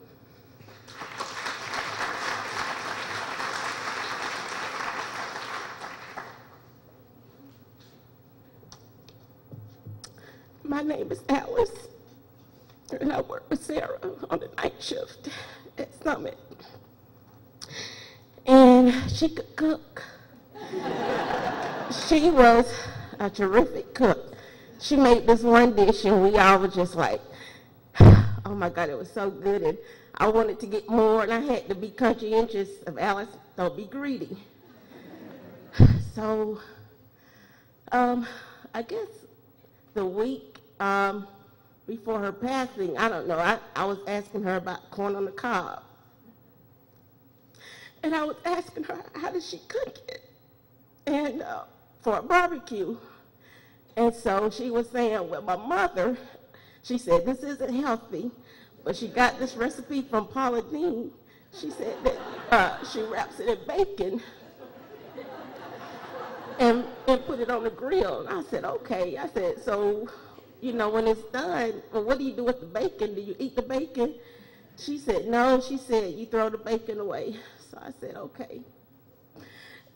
My name is Alice, and I work with Sarah on the night shift at Summit. And she could cook. She was a terrific cook. She made this one dish, and we all were just like, oh my God, it was so good. And I wanted to get more, and I had to be conscientious of Alice, don't be greedy. So, I guess the week before her passing, I don't know, I was asking her about corn on the cob. And I was asking her, how does she cook it? And for a barbecue. And so she was saying, well, my mother, she said, this isn't healthy, but she got this recipe from Paula Dean. She said that she wraps it in bacon and put it on the grill. And I said, okay. I said, so, you know, when it's done, well, what do you do with the bacon? Do you eat the bacon? She said, no. She said, you throw the bacon away. So I said, okay.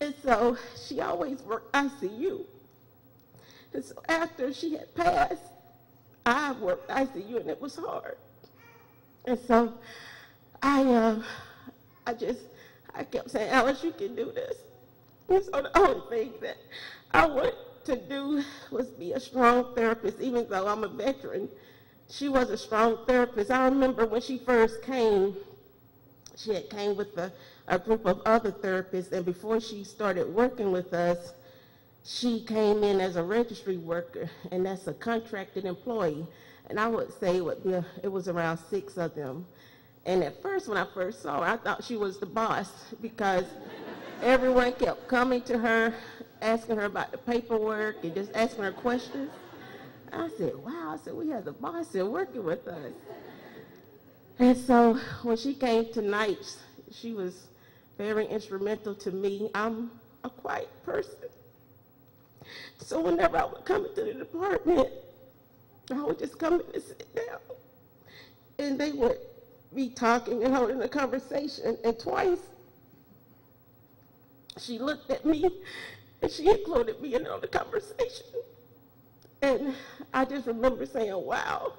And so she always worked ICU. And so after she had passed, I worked ICU, and it was hard. And so I kept saying, Alice, you can do this. And so the only thing that I wanted to do was be a strong therapist, even though I'm a veteran. She was a strong therapist. I remember when she first came, she had came with a group of other therapists, and before she started working with us, she came in as a registry worker, and that's a contracted employee. And I would say it was around 6 of them. And at first, when I first saw her, I thought she was the boss, because everyone kept coming to her, asking her about the paperwork and just asking her questions. I said, wow, I said, we have the boss here working with us. And so when she came tonight, she was very instrumental to me. I'm a quiet person. So whenever I would come into the department, I would just come in and sit down. And they would be talking and holding a conversation. And twice, she looked at me and she included me in on the conversation. And I just remember saying, wow.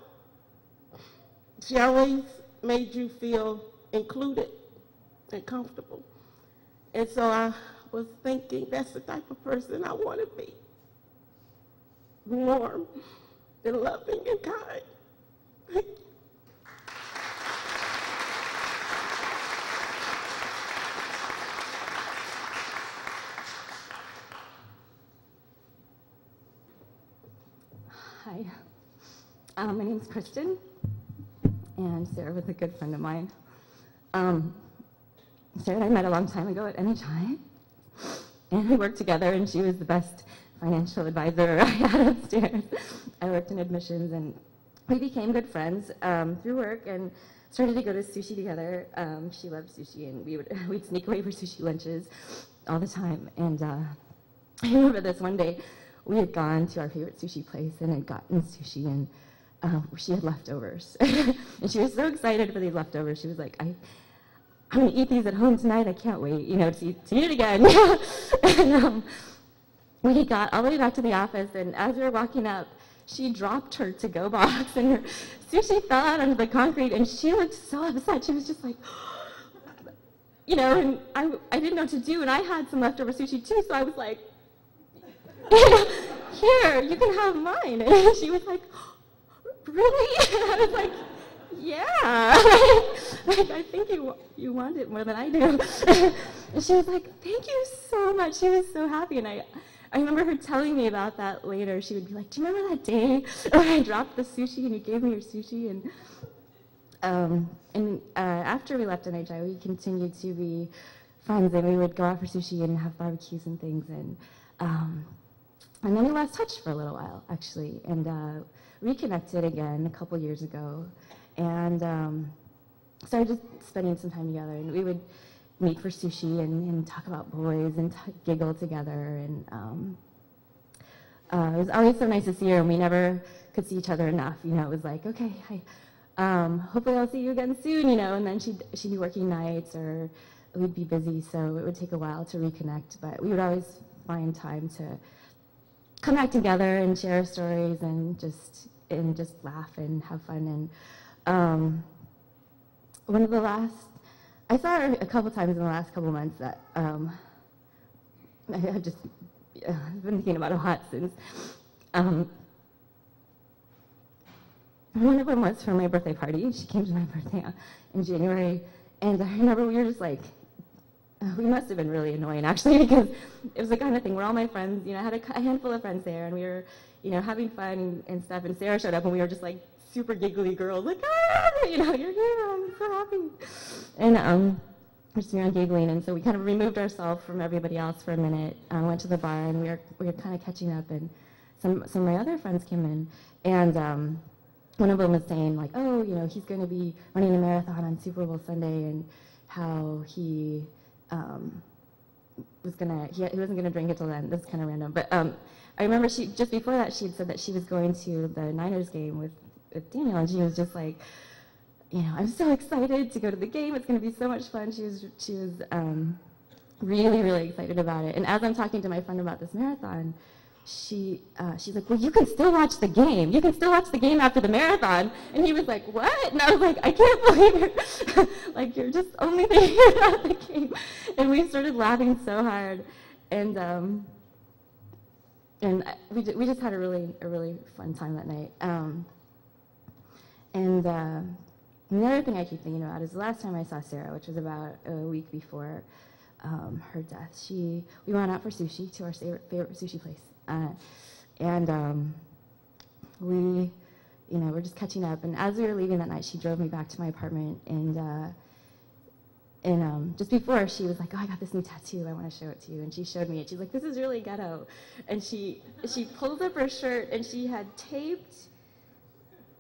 She always made you feel included and comfortable. And so I was thinking that's the type of person I want to be. Warm and loving and kind. Thank you. Hi, my name's Kristen, and Sarah was a good friend of mine. Sarah and I met a long time ago at NHI, and we worked together, and she was the best financial advisor I had upstairs. I worked in admissions, and we became good friends through work and started to go to sushi together. She loved sushi, and we'd sneak away for sushi lunches all the time. And I remember this one day, we had gone to our favorite sushi place and had gotten sushi, and she had leftovers. And she was so excited for these leftovers. She was like, I'm going to eat these at home tonight. I can't wait, to eat it again. And we got all the way back to the office, and as we were walking up, she dropped her to-go box, and her sushi fell out onto the concrete, and she looked so upset. She was just like, and I didn't know what to do, and I had some leftover sushi too, so I was like, here, you can have mine. And she was like, really? And I was like, yeah. Like, I think you want it more than I do. And she was like, thank you so much. She was so happy. And I remember her telling me about that later. She would be like, do you remember that day when I dropped the sushi and you gave me your sushi? And after we left NHI, we continued to be friends, and we would go out for sushi and have barbecues and things. And then we lost touch for a little while, actually, and reconnected again a couple years ago, and started just spending some time together. And we would meet for sushi and talk about boys and giggle together. And it was always so nice to see her, and we never could see each other enough. It was like, okay, hopefully I'll see you again soon, And then she'd be working nights, or we'd be busy, so it would take a while to reconnect. But we would always find time to come back together and share stories and just laugh and have fun. And one of the last, I saw her a couple times in the last couple months that I've just been thinking about a lot since. One of them was for my birthday party. She came to my birthday in January, and I remember we were just like, we must have been really annoying, actually, because it was the kind of thing where all my friends, I had a handful of friends there, and we were, having fun and stuff, and Sarah showed up, and we were just like super giggly girls, like, you're here, I'm so happy. And we're just around giggling, and so we kind of removed ourselves from everybody else for a minute, went to the bar, and we were kind of catching up, and some of my other friends came in, and one of them was saying, like, oh, he's going to be running a marathon on Super Bowl Sunday, and how he he wasn't gonna drink until then. This is kind of random, but I remember just before that she had said that she was going to the Niners game with Daniel, and she was just like, I'm so excited to go to the game. It's gonna be so much fun. She was really, really excited about it. And as I'm talking to my friend about this marathon, she's like, well, you can still watch the game. You can still watch the game after the marathon. And he was like, what? And I was like, I can't believe it. Like, you're just only thinking about the game. And we started laughing so hard. And we just had a really fun time that night. And the other thing I keep thinking about is the last time I saw Sarah, which was about a week before her death. We went out for sushi to our favorite sushi place. We, we're just catching up. And as we were leaving that night, she drove me back to my apartment. And just before, she was like, oh, I got this new tattoo. I want to show it to you. And she showed me it. She's like, this is really ghetto. And she pulled up her shirt, and she had taped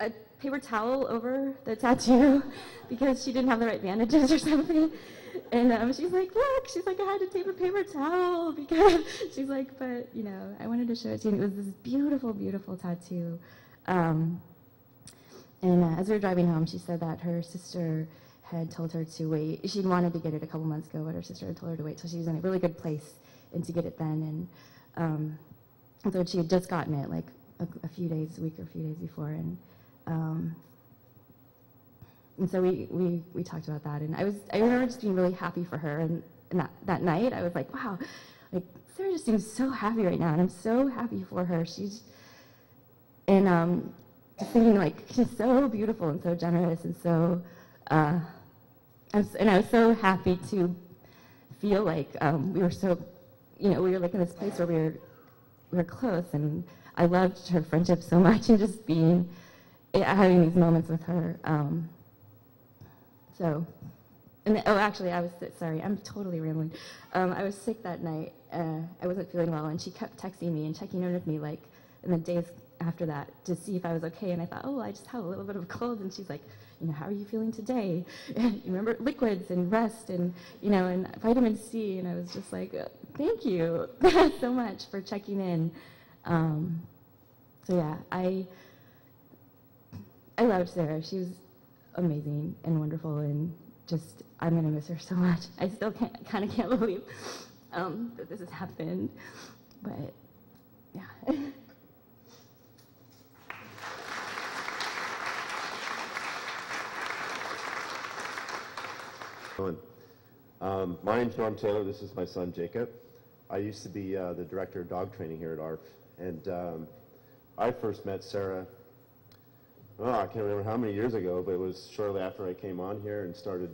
a paper towel over the tattoo because she didn't have the right bandages or something. And she's like, look, she's like, I had to tape a paper towel because she's like, but, I wanted to show it to you. And it was this beautiful, beautiful tattoo. And as we were driving home, she said that her sister had told her to wait. She'd wanted to get it a couple months ago, but her sister had told her to wait till she was in a really good place and to get it then. And so she had just gotten it like a week or a few days before. And so we talked about that, and I remember just being really happy for her, and and that night, I was like, wow, like Sarah just seems so happy right now, and I'm so happy for her. She's, and just thinking like she's so beautiful and so generous and so, and I was so happy to feel like we were so, we were like in this place where we were close, and I loved her friendship so much, and just having these moments with her. Actually, I was sorry, I'm totally rambling. I was sick that night. I wasn't feeling well, and she kept texting me and checking in with me like in the days after that to see if I was okay. And I thought, oh, I just have a little bit of a cold. And she's like, how are you feeling today? And you remember liquids and rest and and vitamin C. And I was just like, thank you so much for checking in. So yeah, I loved Sarah. She was amazing and wonderful, and just I'm gonna miss her so much. I still kind of can't believe that this has happened, but yeah. My name's Norm Taylor. This is my son Jacob. I used to be the director of dog training here at ARF, and I first met Sarah, I can't remember how many years ago, but it was shortly after I came on here and started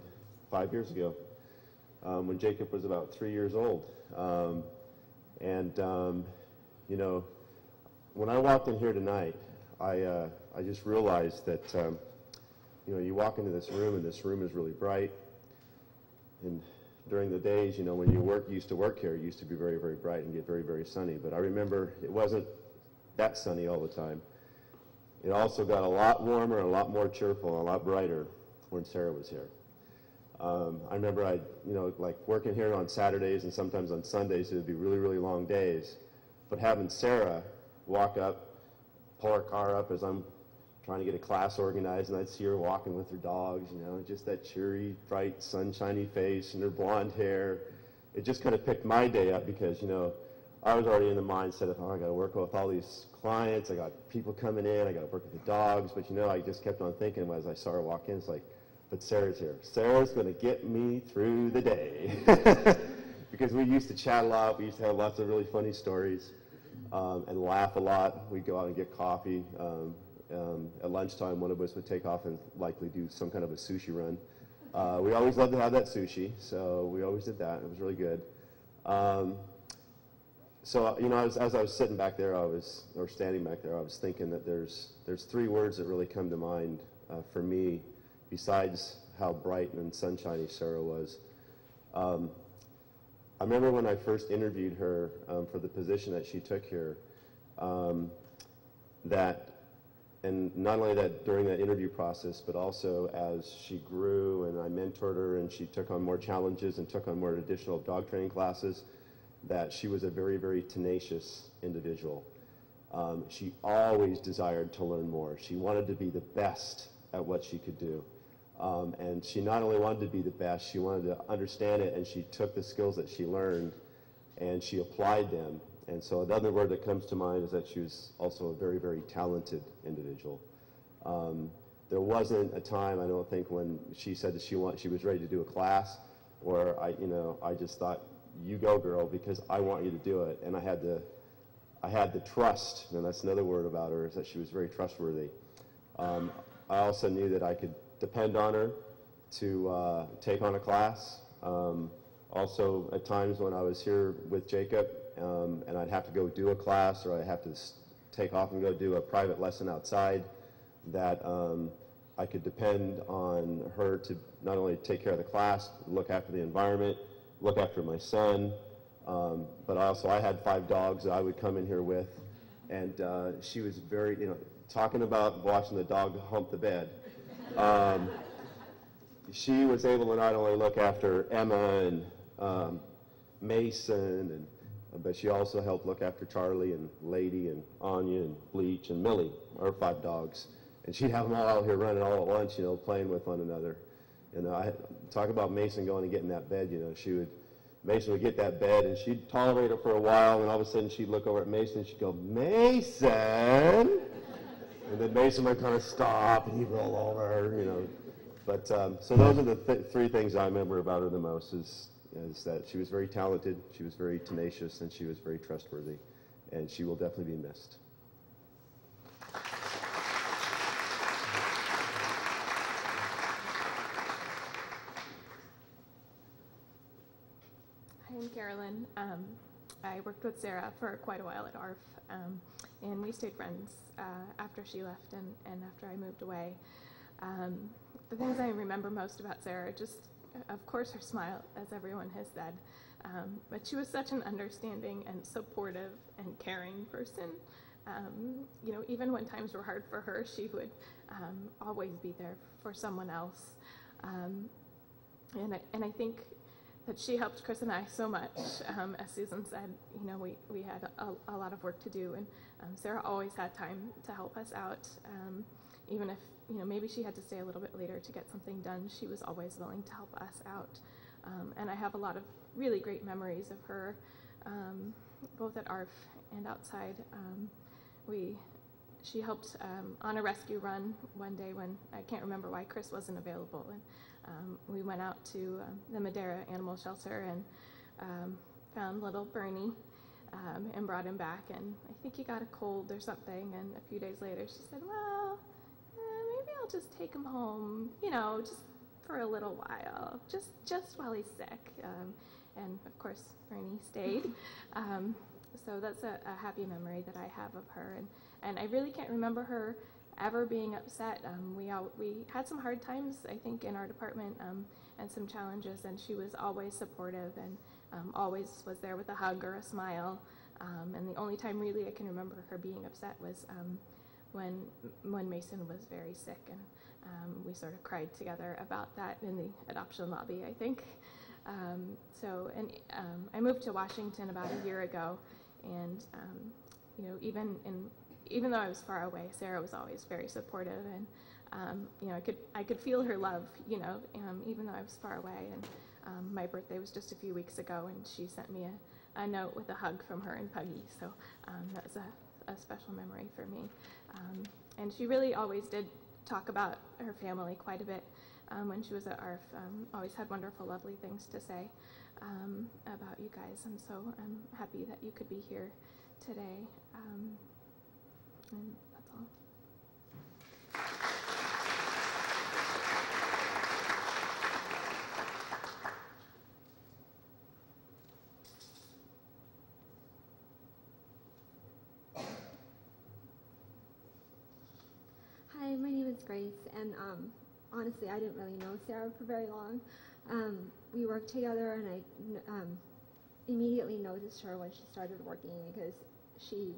5 years ago, when Jacob was about 3 years old. When I walked in here tonight, I just realized that you walk into this room, and this room is really bright. And during the days, when you used to work here, it used to be very, very bright and get very, very sunny. But I remember it wasn't that sunny all the time. It also got a lot warmer, a lot more cheerful, a lot brighter when Sarah was here. I remember like working here on Saturdays and sometimes on Sundays, it would be really, really long days. But having Sarah walk up, pull her car up as I'm trying to get a class organized, and I'd see her walking with her dogs, just that cheery, bright, sunshiny face and her blonde hair. It just kind of picked my day up because, I was already in the mindset of, I got to work with all these clients, I got people coming in, I got to work with the dogs, but I just kept on thinking as I saw her walk in, it's like, but Sarah's here. Sarah's going to get me through the day. Because we used to chat a lot, we used to have lots of really funny stories, and laugh a lot. We'd go out and get coffee. At lunchtime, one of us would take off and likely do some kind of a sushi run. We always loved to have that sushi, so we always did that. It was really good. As I was sitting back there, or standing back there, I was thinking that there's three words that really come to mind for me, besides how bright and sunshiny Sarah was. I remember when I first interviewed her for the position that she took here, and not only that during that interview process, but also as she grew and I mentored her and she took on more challenges and took on more additional dog training classes, that she was a very, very tenacious individual. She always desired to learn more. She wanted to be the best at what she could do. And she not only wanted to be the best, she wanted to understand it, and she took the skills that she learned and she applied them. And so another word that comes to mind is that she was also a very, very talented individual. There wasn't a time, I don't think, when she said that she was ready to do a class where I just thought, you go, girl, because I want you to do it. And I had the trust, and that's another word about her, is that she was very trustworthy. I also knew that I could depend on her to take on a class. Also, at times when I was here with Jacob, and I'd have to go do a class, or I'd have to take off and go do a private lesson outside, that I could depend on her to not only take care of the class, look after the environment, look after my son, but also I had 5 dogs that I would come in here with, and she was very, talking about watching the dog hump the bed. She was able to not only look after Emma and Mason, but she also helped look after Charlie and Lady and Anya and Bleach and Millie, our 5 dogs. And she'd have them all out here running all at once, playing with one another. I talk about Mason going and getting that bed, Mason would get that bed and she'd tolerate it for a while, and all of a sudden she'd look over at Mason and she'd go, Mason! And then Mason would kind of stop and he'd roll over, But so those are the 3 things I remember about her the most, is is that she was very talented, she was very tenacious, and she was very trustworthy, and she will definitely be missed. Hi, I'm Carolyn. I worked with Sarah for quite a while at ARF, and we stayed friends after she left and after I moved away. The things I remember most about Sarah, just, of course, her smile, as everyone has said, but she was such an understanding and supportive and caring person. You know, even when times were hard for her, she would always be there for someone else. And I think that she helped Chris and I so much. As Susan said, you know, we had a lot of work to do, and Sarah always had time to help us out. Even if, you know, maybe she had to stay a little bit later to get something done, she was always willing to help us out. And I have a lot of really great memories of her, both at ARF and outside. She helped on a rescue run one day when I can't remember why Chris wasn't available, and we went out to the Madera Animal Shelter and found little Bernie and brought him back, and I think he got a cold or something, and a few days later she said, well, maybe I'll just take him home, you know, just for a little while, just while he's sick. And of course Bernie stayed. So that's a happy memory that I have of her, and I really can't remember her ever being upset. We had some hard times, I think, in our department, and some challenges, and she was always supportive and always was there with a hug or a smile. And the only time really I can remember her being upset was when Mason was very sick, and we sort of cried together about that in the adoption lobby, I think. I moved to Washington about a year ago, and you know, even though I was far away, Sarah was always very supportive, and you know, I could feel her love, you know, even though I was far away. And my birthday was just a few weeks ago, and she sent me a note with a hug from her and Puggy, so that was a special memory for me. And she really always did talk about her family quite a bit when she was at ARF. Always had wonderful, lovely things to say about you guys, and so I'm happy that you could be here today. And that's all. Hi, my name is Grace, and honestly, I didn't really know Sarah for very long. We worked together, and I immediately noticed her when she started working because she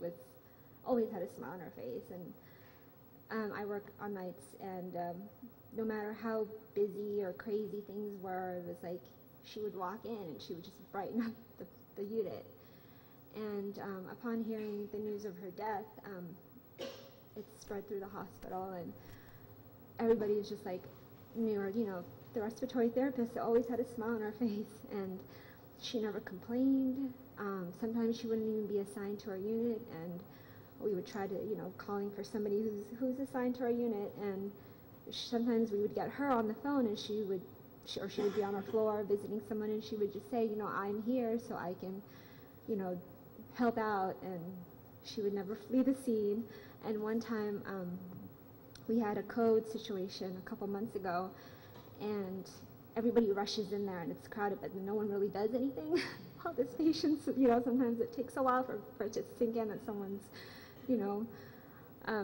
always had a smile on her face. And I work on nights, and no matter how busy or crazy things were, it was like she would walk in and she would just brighten up the unit. And upon hearing the news of her death, it spread through the hospital, and everybody was just like, you know, the respiratory therapist always had a smile on her face, and she never complained. Sometimes she wouldn't even be assigned to our unit, and we would try to, you know, calling for somebody who's assigned to our unit, and sometimes we would get her on the phone, and she would be on our floor visiting someone, and she would just say, you know, I'm here so I can, you know, help out, and she would never flee the scene. And one time we had a code situation a couple months ago, and everybody rushes in there and it's crowded, but no one really does anything. All these patients, you know, sometimes it takes a while for it to sink in that someone's, you know,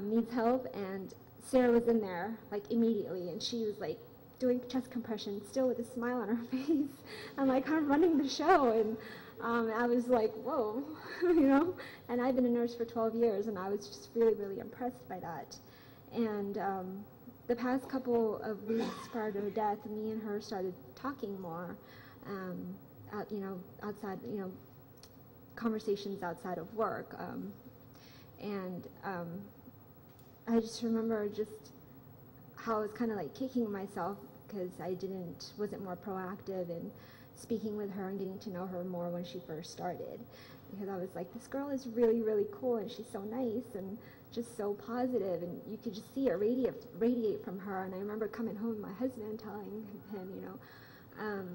needs help. And Sarah was in there like immediately, and she was like doing chest compressions, still with a smile on her face, and like kind of running the show. And I was like, whoa, you know. And I've been a nurse for 12 years, and I was just really, really impressed by that. And the past couple of weeks prior to her death, me and her started talking more, you know, outside, you know, conversations outside of work. I just remember just how I was kind of like kicking myself because I wasn't more proactive in speaking with her and getting to know her more when she first started. Because I was like, this girl is really, really cool, and she's so nice and just so positive, and you could just see it radiate from her. And I remember coming home with my husband and telling him, you know,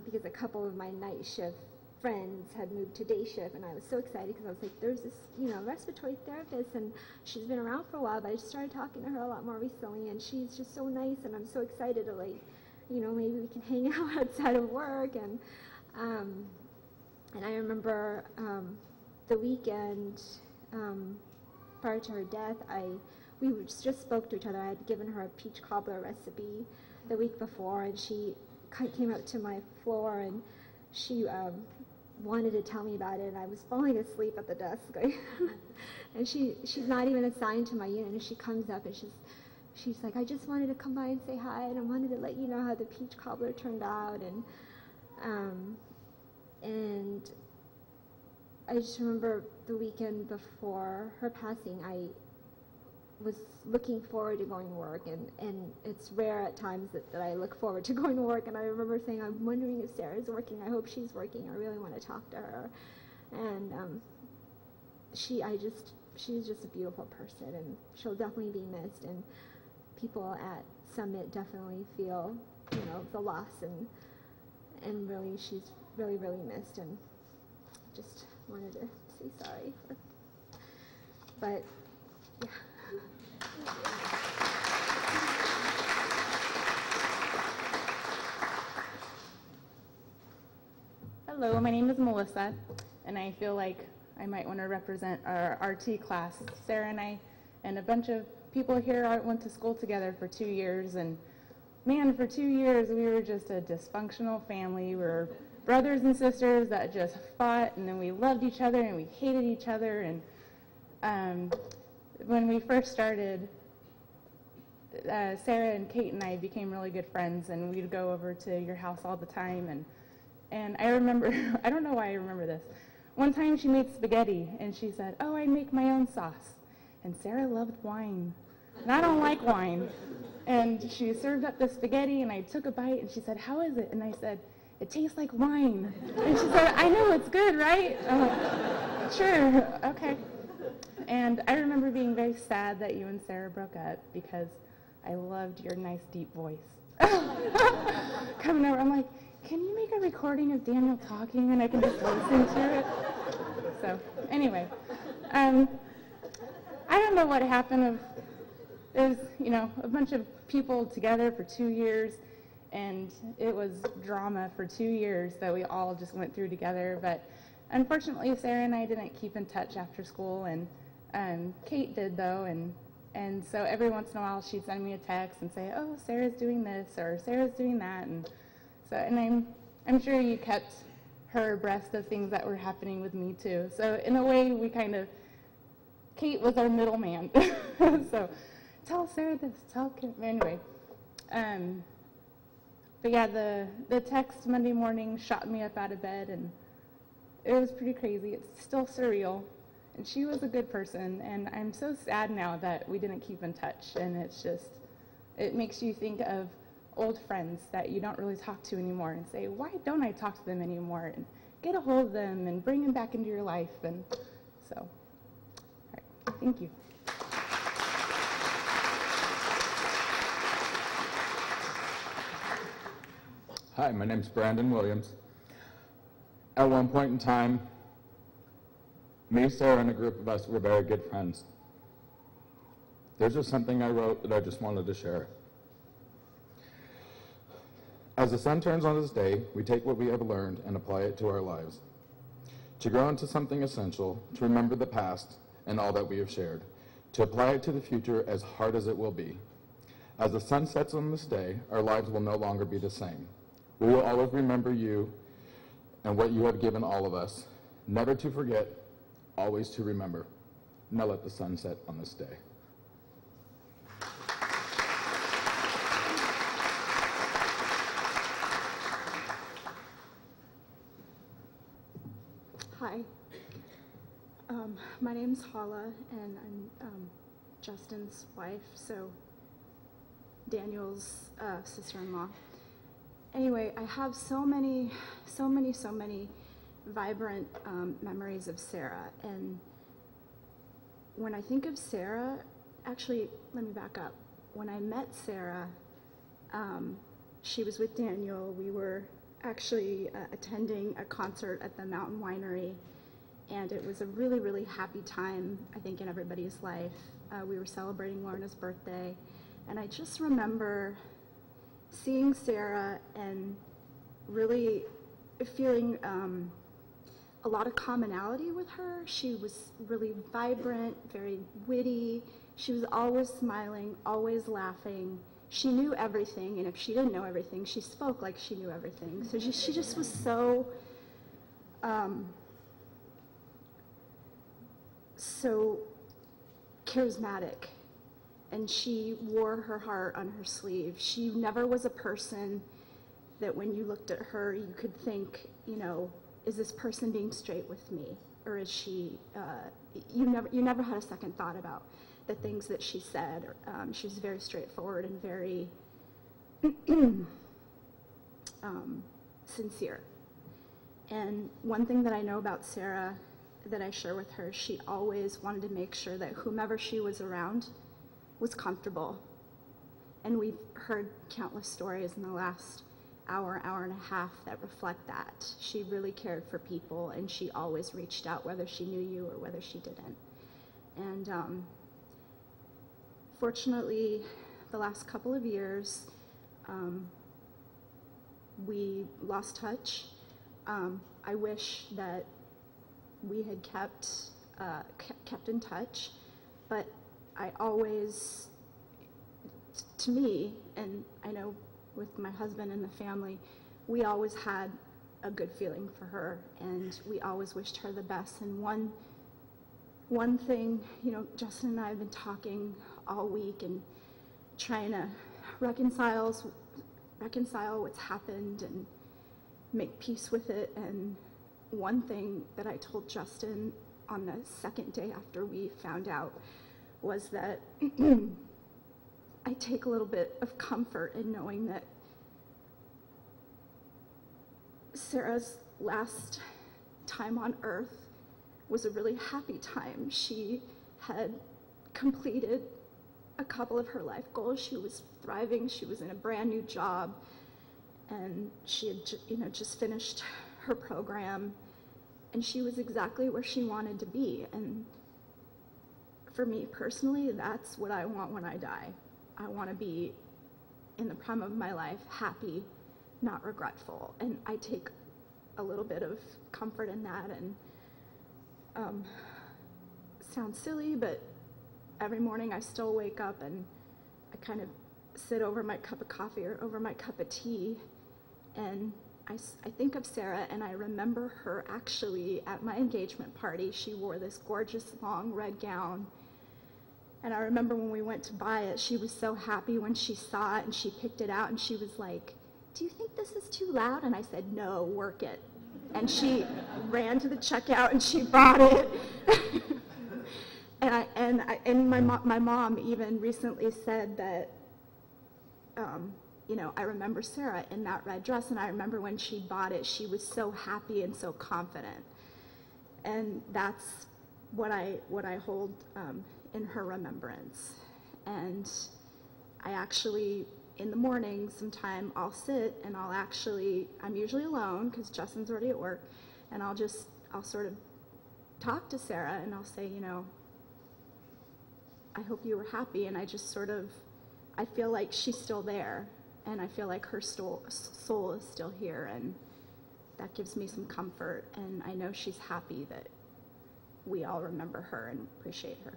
because a couple of my night shift friends had moved to day shift, and I was so excited because I was like, there's this, respiratory therapist, and she's been around for a while, but I just started talking to her a lot more recently, and she's just so nice, and I'm so excited to, like, maybe we can hang out outside of work. And I remember the weekend prior to her death, we just spoke to each other. I had given her a peach cobbler recipe the week before, and she came up to my floor, and she wanted to tell me about it, and I was falling asleep at the desk. And she's not even assigned to my unit, and she comes up and she's like, I just wanted to come by and say hi, and I wanted to let you know how the peach cobbler turned out. And I just remember the weekend before her passing, I was looking forward to going to work, and it's rare at times that I look forward to going to work, and I remember saying, I'm wondering if Sarah's working. I hope she's working. I really want to talk to her. And she's just a beautiful person, and she'll definitely be missed, and people at Summit definitely feel, the loss, and really she's really, really missed, and just wanted to say sorry. But, yeah. Hello, my name is Melissa, and I feel like I might want to represent our RT class. Sarah and I and a bunch of people here went to school together for 2 years, and man, for 2 years we were just a dysfunctional family. We were brothers and sisters that just fought, and then we loved each other and we hated each other. And when we first started, Sarah and Kate and I became really good friends, and we'd go over to your house all the time. And I remember, I don't know why I remember this. One time she made spaghetti, and she said, oh, I make my own sauce. And Sarah loved wine, and I don't like wine. And she served up the spaghetti, and I took a bite, and she said, how is it? And I said, it tastes like wine. And she said, I know it's good, right? I'm like, sure, okay. And I remember being very sad that you and Sarah broke up, because I loved your nice, deep voice. Coming over, I'm like, can you make a recording of Daniel talking and I can just listen to it? So, anyway, I don't know what happened. There's, a bunch of people together for 2 years, and it was drama for 2 years that we all just went through together. But unfortunately, Sarah and I didn't keep in touch after school, and Kate did, though, and so every once in a while she'd send me a text and say, oh, Sarah's doing this or Sarah's doing that. And I'm sure you kept her abreast of things that were happening with me too. So in a way, Kate was our middleman. So tell Sarah this, tell Kim, anyway. But yeah, the text Monday morning shot me up out of bed, and it was pretty crazy. It's still surreal. And she was a good person, and I'm so sad now that we didn't keep in touch. And it makes you think of old friends that you don't really talk to anymore and say, why don't I talk to them anymore? And get a hold of them and bring them back into your life. And so, all right, thank you. Hi, my name's Brandon Williams. At one point in time, me, Sarah, and a group of us were very good friends. There's just something I wrote that I just wanted to share. As the sun turns on this day, we take what we have learned and apply it to our lives. To grow into something essential, to remember the past and all that we have shared, to apply it to the future as hard as it will be. As the sun sets on this day, our lives will no longer be the same. We will always remember you and what you have given all of us. Never to forget, always to remember. Now let the sun set on this day. Hi, my name's Hala, and I'm Justin's wife, so Daniel's sister-in-law. Anyway, I have so many vibrant memories of Sarah, and when I think of Sarah, actually, let me back up. When I met Sarah, she was with Daniel. We were actually attending a concert at the Mountain Winery, and it was a really, really happy time, I think, in everybody's life. We were celebrating Lorna's birthday, and I just remember seeing Sarah and really feeling a lot of commonality with her. She was really vibrant, very witty. She was always smiling, always laughing. She knew everything, and if she didn't know everything, she spoke like she knew everything. So she just was so, so charismatic, and she wore her heart on her sleeve. She never was a person that when you looked at her, you could think, you know, is this person being straight with me? Or is she, you never had a second thought about the things that she said. She was very straightforward and very sincere. And one thing that I know about Sarah that I share with her, she always wanted to make sure that whomever she was around was comfortable. And we've heard countless stories in the last hour and a half that reflect that. She really cared for people, and she always reached out, whether she knew you or whether she didn't. And fortunately, the last couple of years, we lost touch. I wish that we had kept in touch, but I always, to me, and I know with my husband and the family, we always had a good feeling for her, and we always wished her the best. And one thing, you know, Justin and I have been talking all week and trying to reconcile what's happened and make peace with it. And one thing that I told Justin on the second day after we found out was that I take a little bit of comfort in knowing that Sarah's last time on earth was a really happy time. She had completed a couple of her life goals. She was thriving. She was in a brand new job, and she had just finished her program, and she was exactly where she wanted to be. And for me personally, that's what I want when I die. I want to be in the prime of my life, happy, not regretful. And I take a little bit of comfort in that. And sounds silly, but every morning I still wake up and I kind of sit over my cup of coffee or over my cup of tea, and I think of Sarah, and I remember her actually at my engagement party. She wore this gorgeous long red gown, and I remember when we went to buy it, she was so happy when she saw it, and she picked it out, and she was like, "Do you think this is too loud?" And I said, "No, work it." And she ran to the checkout and she bought it. and my mom even recently said that, you know, I remember Sarah in that red dress, and I remember when she bought it, she was so happy and so confident. And that's what I hold in her remembrance. And I actually, in the morning, sometime I'll sit and I'm usually alone because Justin's already at work, and I'll sort of talk to Sarah, and I'll say, you know, I hope you were happy. And I just sort of, I feel like she's still there, and I feel like her soul is still here, and that gives me some comfort. And I know she's happy that we all remember her and appreciate her.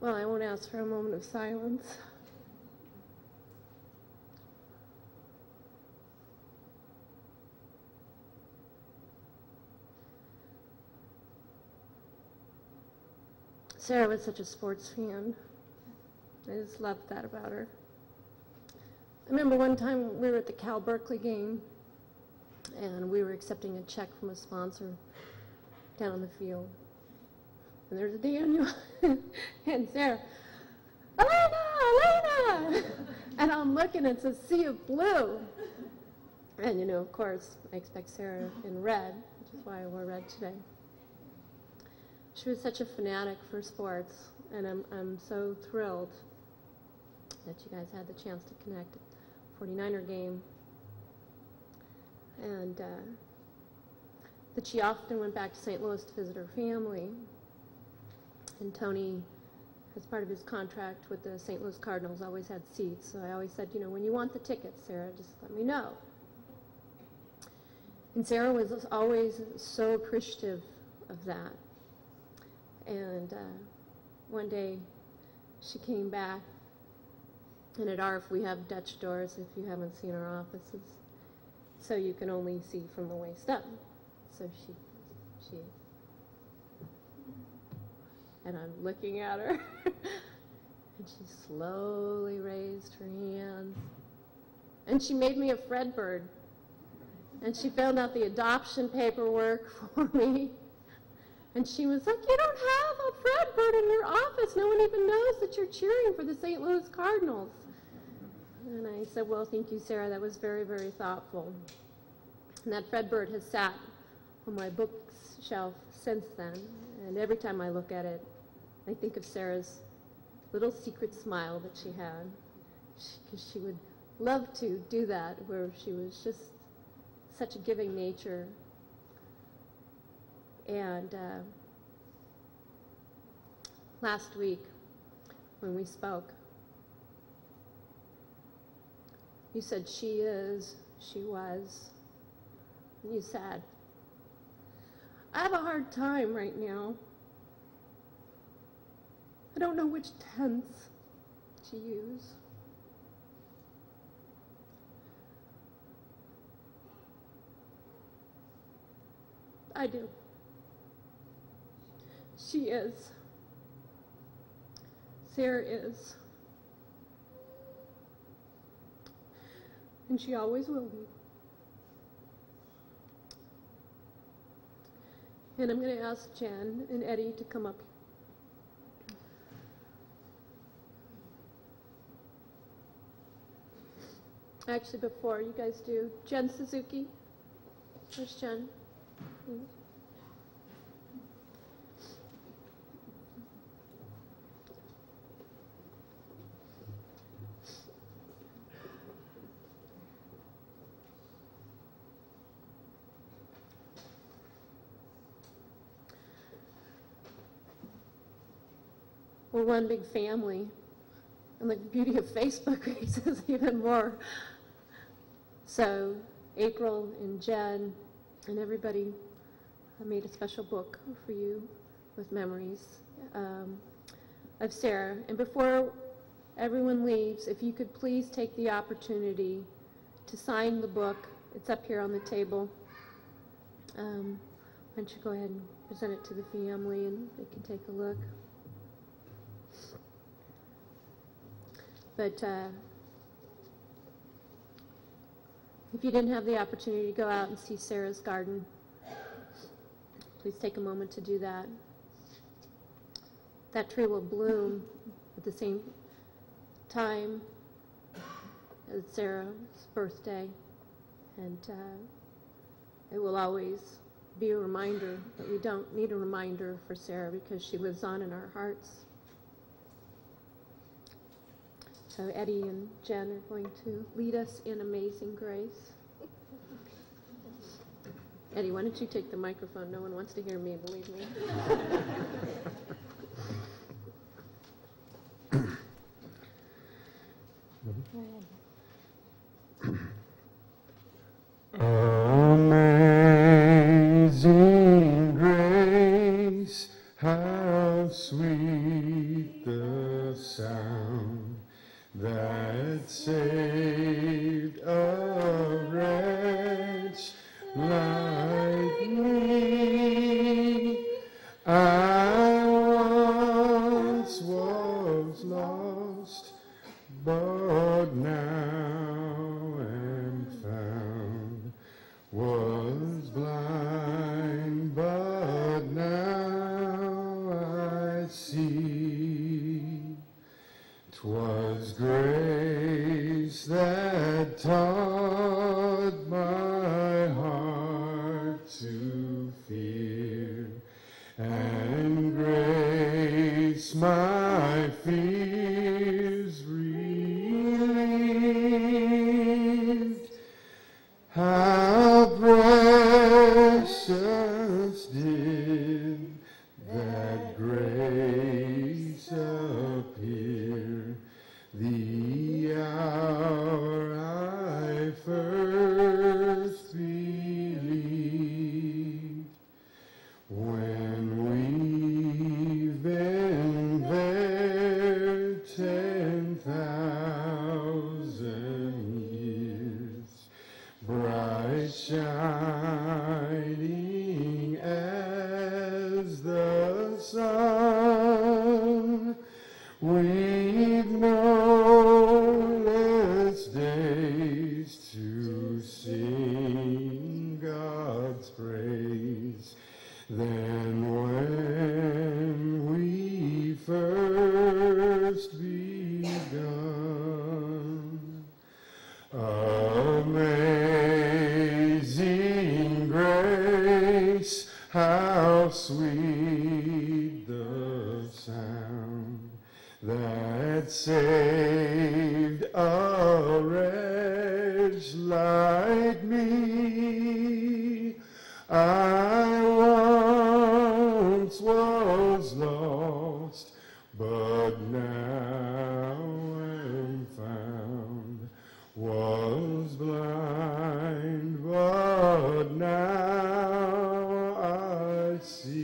Well, I won't ask for a moment of silence. Sarah was such a sports fan. I just loved that about her. I remember one time we were at the Cal Berkeley game, and we were accepting a check from a sponsor down on the field. And there's Daniel and Sarah, Elena! And I'm looking, it's a sea of blue. And, you know, of course, I expect Sarah in red, which is why I wore red today. She was such a fanatic for sports, and I'm so thrilled that you guys had the chance to connect at the 49er game. And that she often went back to St. Louis to visit her family. And Tony, as part of his contract with the St. Louis Cardinals, always had seats. So I always said, you know, when you want the tickets, Sarah, just let me know. And Sarah was always so appreciative of that. And one day she came back, and at ARF we have Dutch doors if you haven't seen our offices. So you can only see from the waist up. So she, and I'm looking at her, and she slowly raised her hands, and she made me a Fredbird, and she filled out the adoption paperwork for me, and she was like, you don't have a Fredbird in your office. No one even knows that you're cheering for the St. Louis Cardinals. And I said, well, thank you, Sarah. That was very, very thoughtful. And that Fredbird has sat on my bookshelf since then. And every time I look at it, I think of Sarah's little secret smile that she had. Because she would love to do that, where she was just such a giving nature. And last week, when we spoke, you said she is, she was, and you said, I have a hard time right now. I don't know which tense to use. I do. She is. Sarah is. And she always will be. And I'm going to ask Jen and Eddie to come up. Actually, before you guys do, Jen Suzuki. Where's Jen? We're one big family, and the beauty of Facebook is even more. So April and Jen and everybody made a special book for you with memories of Sarah. And before everyone leaves, if you could please take the opportunity to sign the book. It's up here on the table. Why don't you go ahead and present it to the family and they can take a look. But if you didn't have the opportunity to go out and see Sarah's garden, please take a moment to do that. That tree will bloom at the same time as Sarah's birthday, and it will always be a reminder that we don't need a reminder for Sarah because she lives on in our hearts. So Eddie and Jen are going to lead us in Amazing Grace. Eddie, why don't you take the microphone? No one wants to hear me, believe me. Amazing grace, how sweet the sound that saved a wretch like me. I was lost, but now am found. Was blind, but now I see. 'Twas grace that taught my heart to fear, and grace my fears relieved. How precious did that grace appear, the hour I first believed. When we've been there 10,000 years, bright shining as the sun, we've no less days to sing God's praise than when we first begun. Amazing grace, how sweet the sound that saved a wretch like me. I once was lost, but now am found. Was blind, but now I see.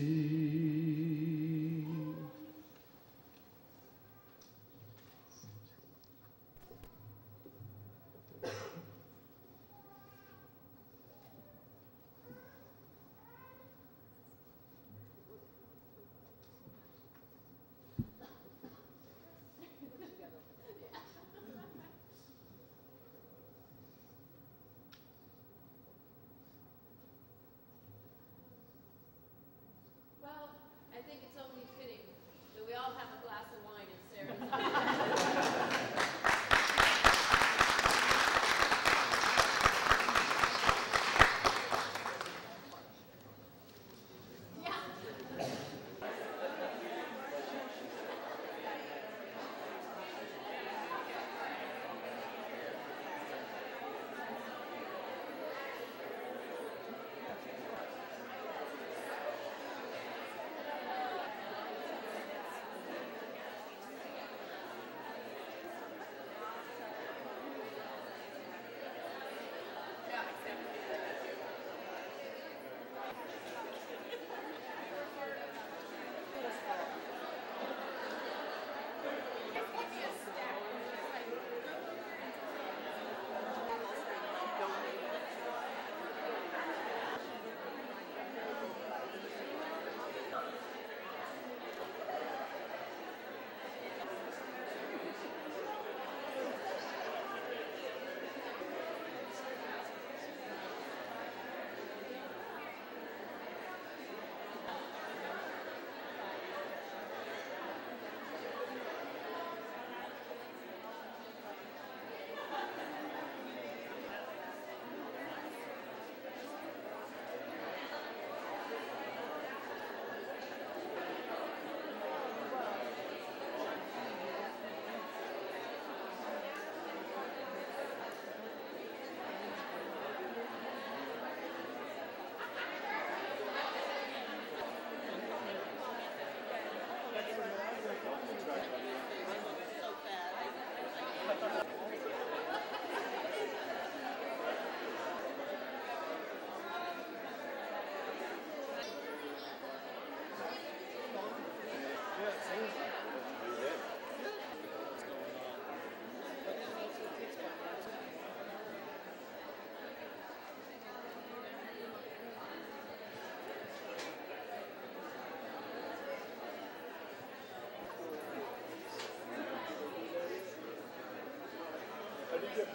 I think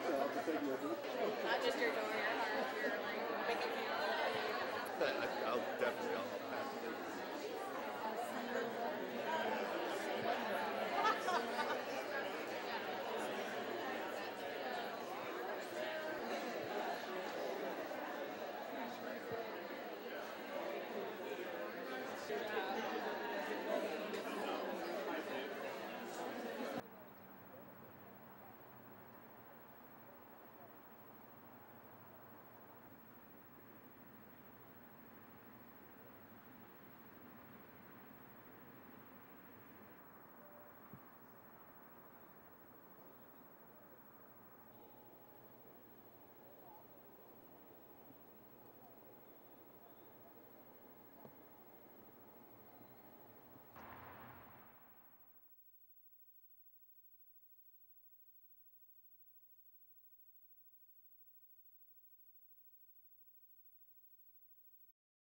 so. I'll take you with me. Not just your door, your heart, your like making me. I'll definitely I'll pass it.